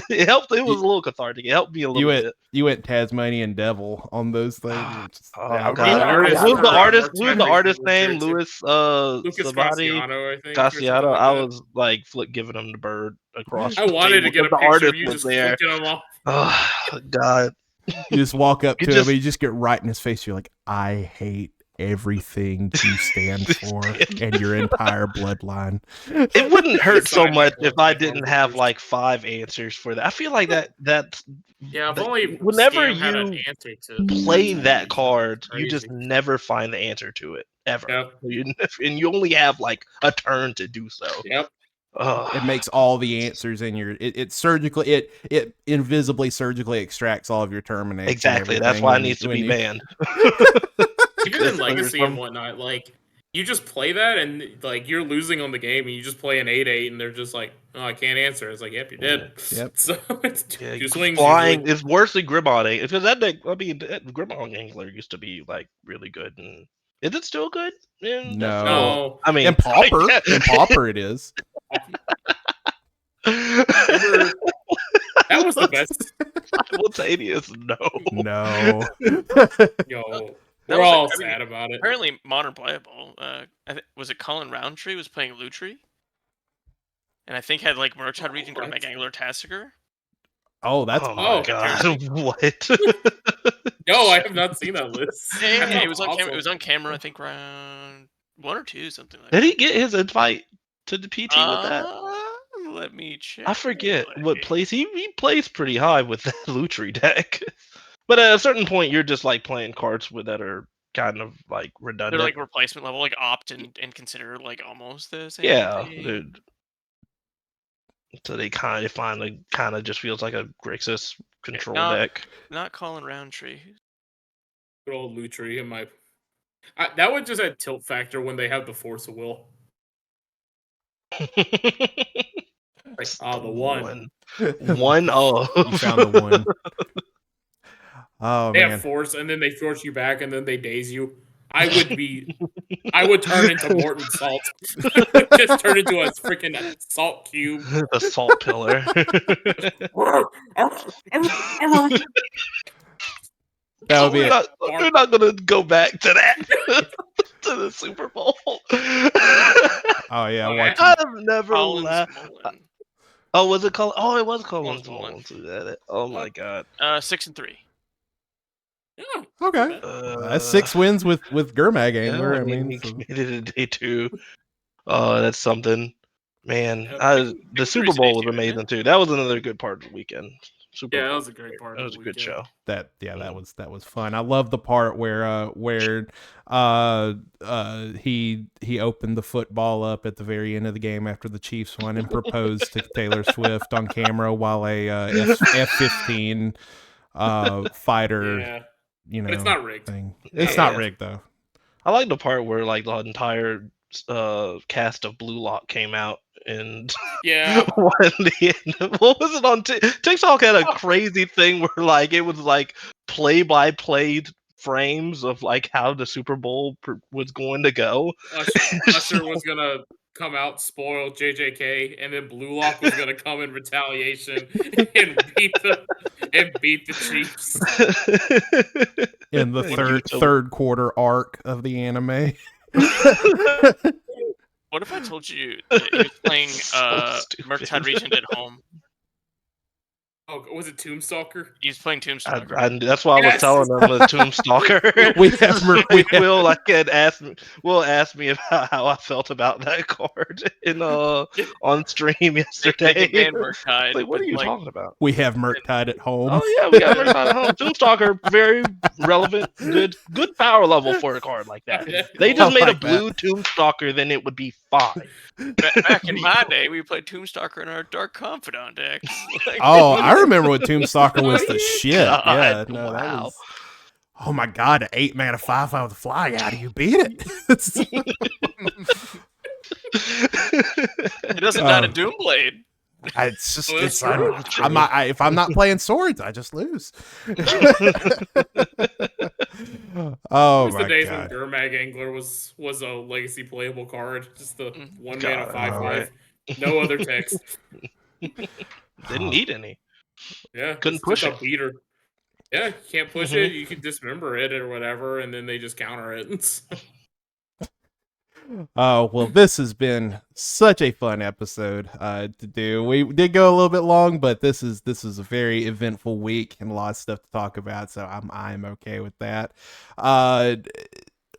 It helped. It was a little cathartic. It helped me a little bit. You went Tasmanian Devil on those things. Oh Yeah, god! artist Who's the for, artist? Who's Murktide the Regent artist was name? there, too. Louis Lucas Savati Cassiano, I think. or something Cassiano. like I that. was like giving him the bird across. I the wanted to table get a 'cause the picture of artist you was just there. flicking them off. Oh god! You just walk up You to just- him and you just get right in his face. You're like, I hate everything you stand for and your entire bloodline. It wouldn't hurt so Sign much that if I one didn't first. have like 5 answers for that. I feel like that's Yeah, if the- only whenever Scam had an you answer to play to that each card, one. you just Crazy. never find the answer to it ever. Yep. And you only have like a turn to do so. Yep. Ugh. It makes all the answers in your it surgically it invisibly surgically extracts all of your terminates. Exactly. That's why it needs to be banned. Even in Because Legacy there's and whatnot, like you just play that and like you're losing on the game and you just play an 8-8 and they're just like, oh, I can't answer. It's like, yep, you're dead. Yep. So it's Yeah, two swings flying usually. is worse than Grimon. Because that deck, I mean, Grimon Angler used to be like really good. And is it still good? No. I mean, In Pauper, yeah. in Pauper it is. Remember, that was the best. Simultaneous, no. No. Yo, That we're was all like- I mean, sad about it. Apparently, modern playable. Was it Colin Roundtree was playing Lutri, and I think had like Murktide Regent, What? Grimag Angler, Tassiger. Oh, that's Oh my Oh, god! What? No, I have not seen that list. Yeah, That it was on sounds camera. It was awesome. on camera. I think round 1 or 2, something like Did that. he get his invite to the PT with that? Let me check. I forget real what quick. place he plays pretty high with that Lutri deck. But at a certain point, you're just like playing cards with that are kind of like They're redundant. like replacement level, like opt and consider like almost the same. Yeah, thing. dude. So they kind of just feels like a Grixis control not- deck. Not Colin Roundtree. Good old Lutri in my. That would just add tilt factor when they have the Force of Will. Like, the one. One of. You found the one. Oh They man. have Force, and then they force you back, and then they daze you. I would turn into Morton Salt. Just turn into a freaking salt cube. The salt pillar. That would be it. We're not gonna go back to that. To the Super Bowl. Oh yeah, Okay. watch I've never Collins laughed. Mullen. Oh, was it Colin? Oh, it was Collins Collins Mullins. Oh my god. 6-3. Yeah. Okay. That's 6 wins with Gurmag Angler. I mean, he so- committed in day 2. Oh, that's something. Man, Yeah, the Super 6-3's Bowl was day 2, isn't amazing it? too. That was another good part of the weekend. Super Yeah, that Bowl was a great part That of was the a good weekend. show. that was fun. I love the part where he opened the football up at the very end of the game after the Chiefs won and proposed to Taylor Swift on camera while a F-15 fighter, Yeah, you know, but it's not rigged. thing. It's not Yeah. rigged though. I like the part where like the entire cast of Blue Lock came out and Yeah, what was it on TikTok had a crazy thing where like it was like play-by-play frames of like how the Super Bowl was going to go. Usher was gonna come out, spoil JJK, and then Blue Lock was gonna come in retaliation and beat the Chiefs. In the What third quarter arc of the anime. What if I told you that he was playing So stupid. Murktide Regent at home? Oh, was it Tombstalker? He's playing Tombstalker. That's why I was Yes! telling them the Tombstalker. We have Will ask me about how I felt about that card on stream They yesterday. can ban Murktide, Like, what but, are you talking about? we have Murktide at home. Oh yeah, we got Murktide at home. Tombstalker, very relevant, good power level for a card like that. They just I made like a blue Tombstalker, then it would be fine. back in my day, we played Tombstalker in our Dark Confidant decks. Like, Oh, I remember when Tombstalker was the shit. God, Yeah, no, that wow. was. Oh my god, an 8-mana 5/5 with fly. How do you beat it? it doesn't die to Doomblade. It's just Well, it's that's true. if I'm not playing swords, I just lose. Oh It was my the days god. when Gurmag Angler was a legacy playable card. Just the 1 mana God, 5/5. No other text. Didn't need any. Yeah. Couldn't just push a it. beater. Yeah, you can't push it. You can dismember it or whatever, and then they just counter it. Oh, well, this has been such a fun episode to do. We did go a little bit long, but this is a very eventful week and a lot of stuff to talk about, so I'm okay with that.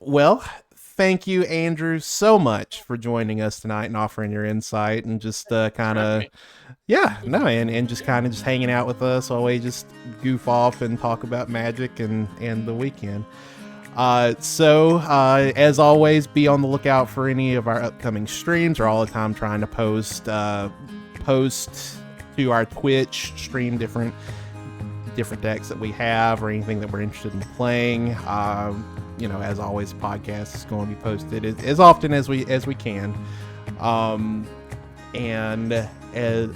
Well, thank you, Andrew, so much for joining us tonight and offering your insight and just kind of and just kind of just hanging out with us while we just goof off and talk about Magic and the weekend. So as always, be on the lookout for any of our upcoming streams. We're all the time trying to post to our Twitch, stream different decks that we have or anything that we're interested in playing. As always, podcast is going to be posted as often as we can. And as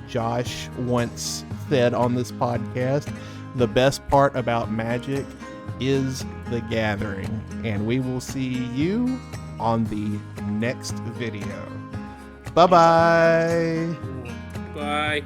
Josh once said on this podcast, the best part about Magic is the gathering. And we will see you on the next video. Bye-bye. Bye.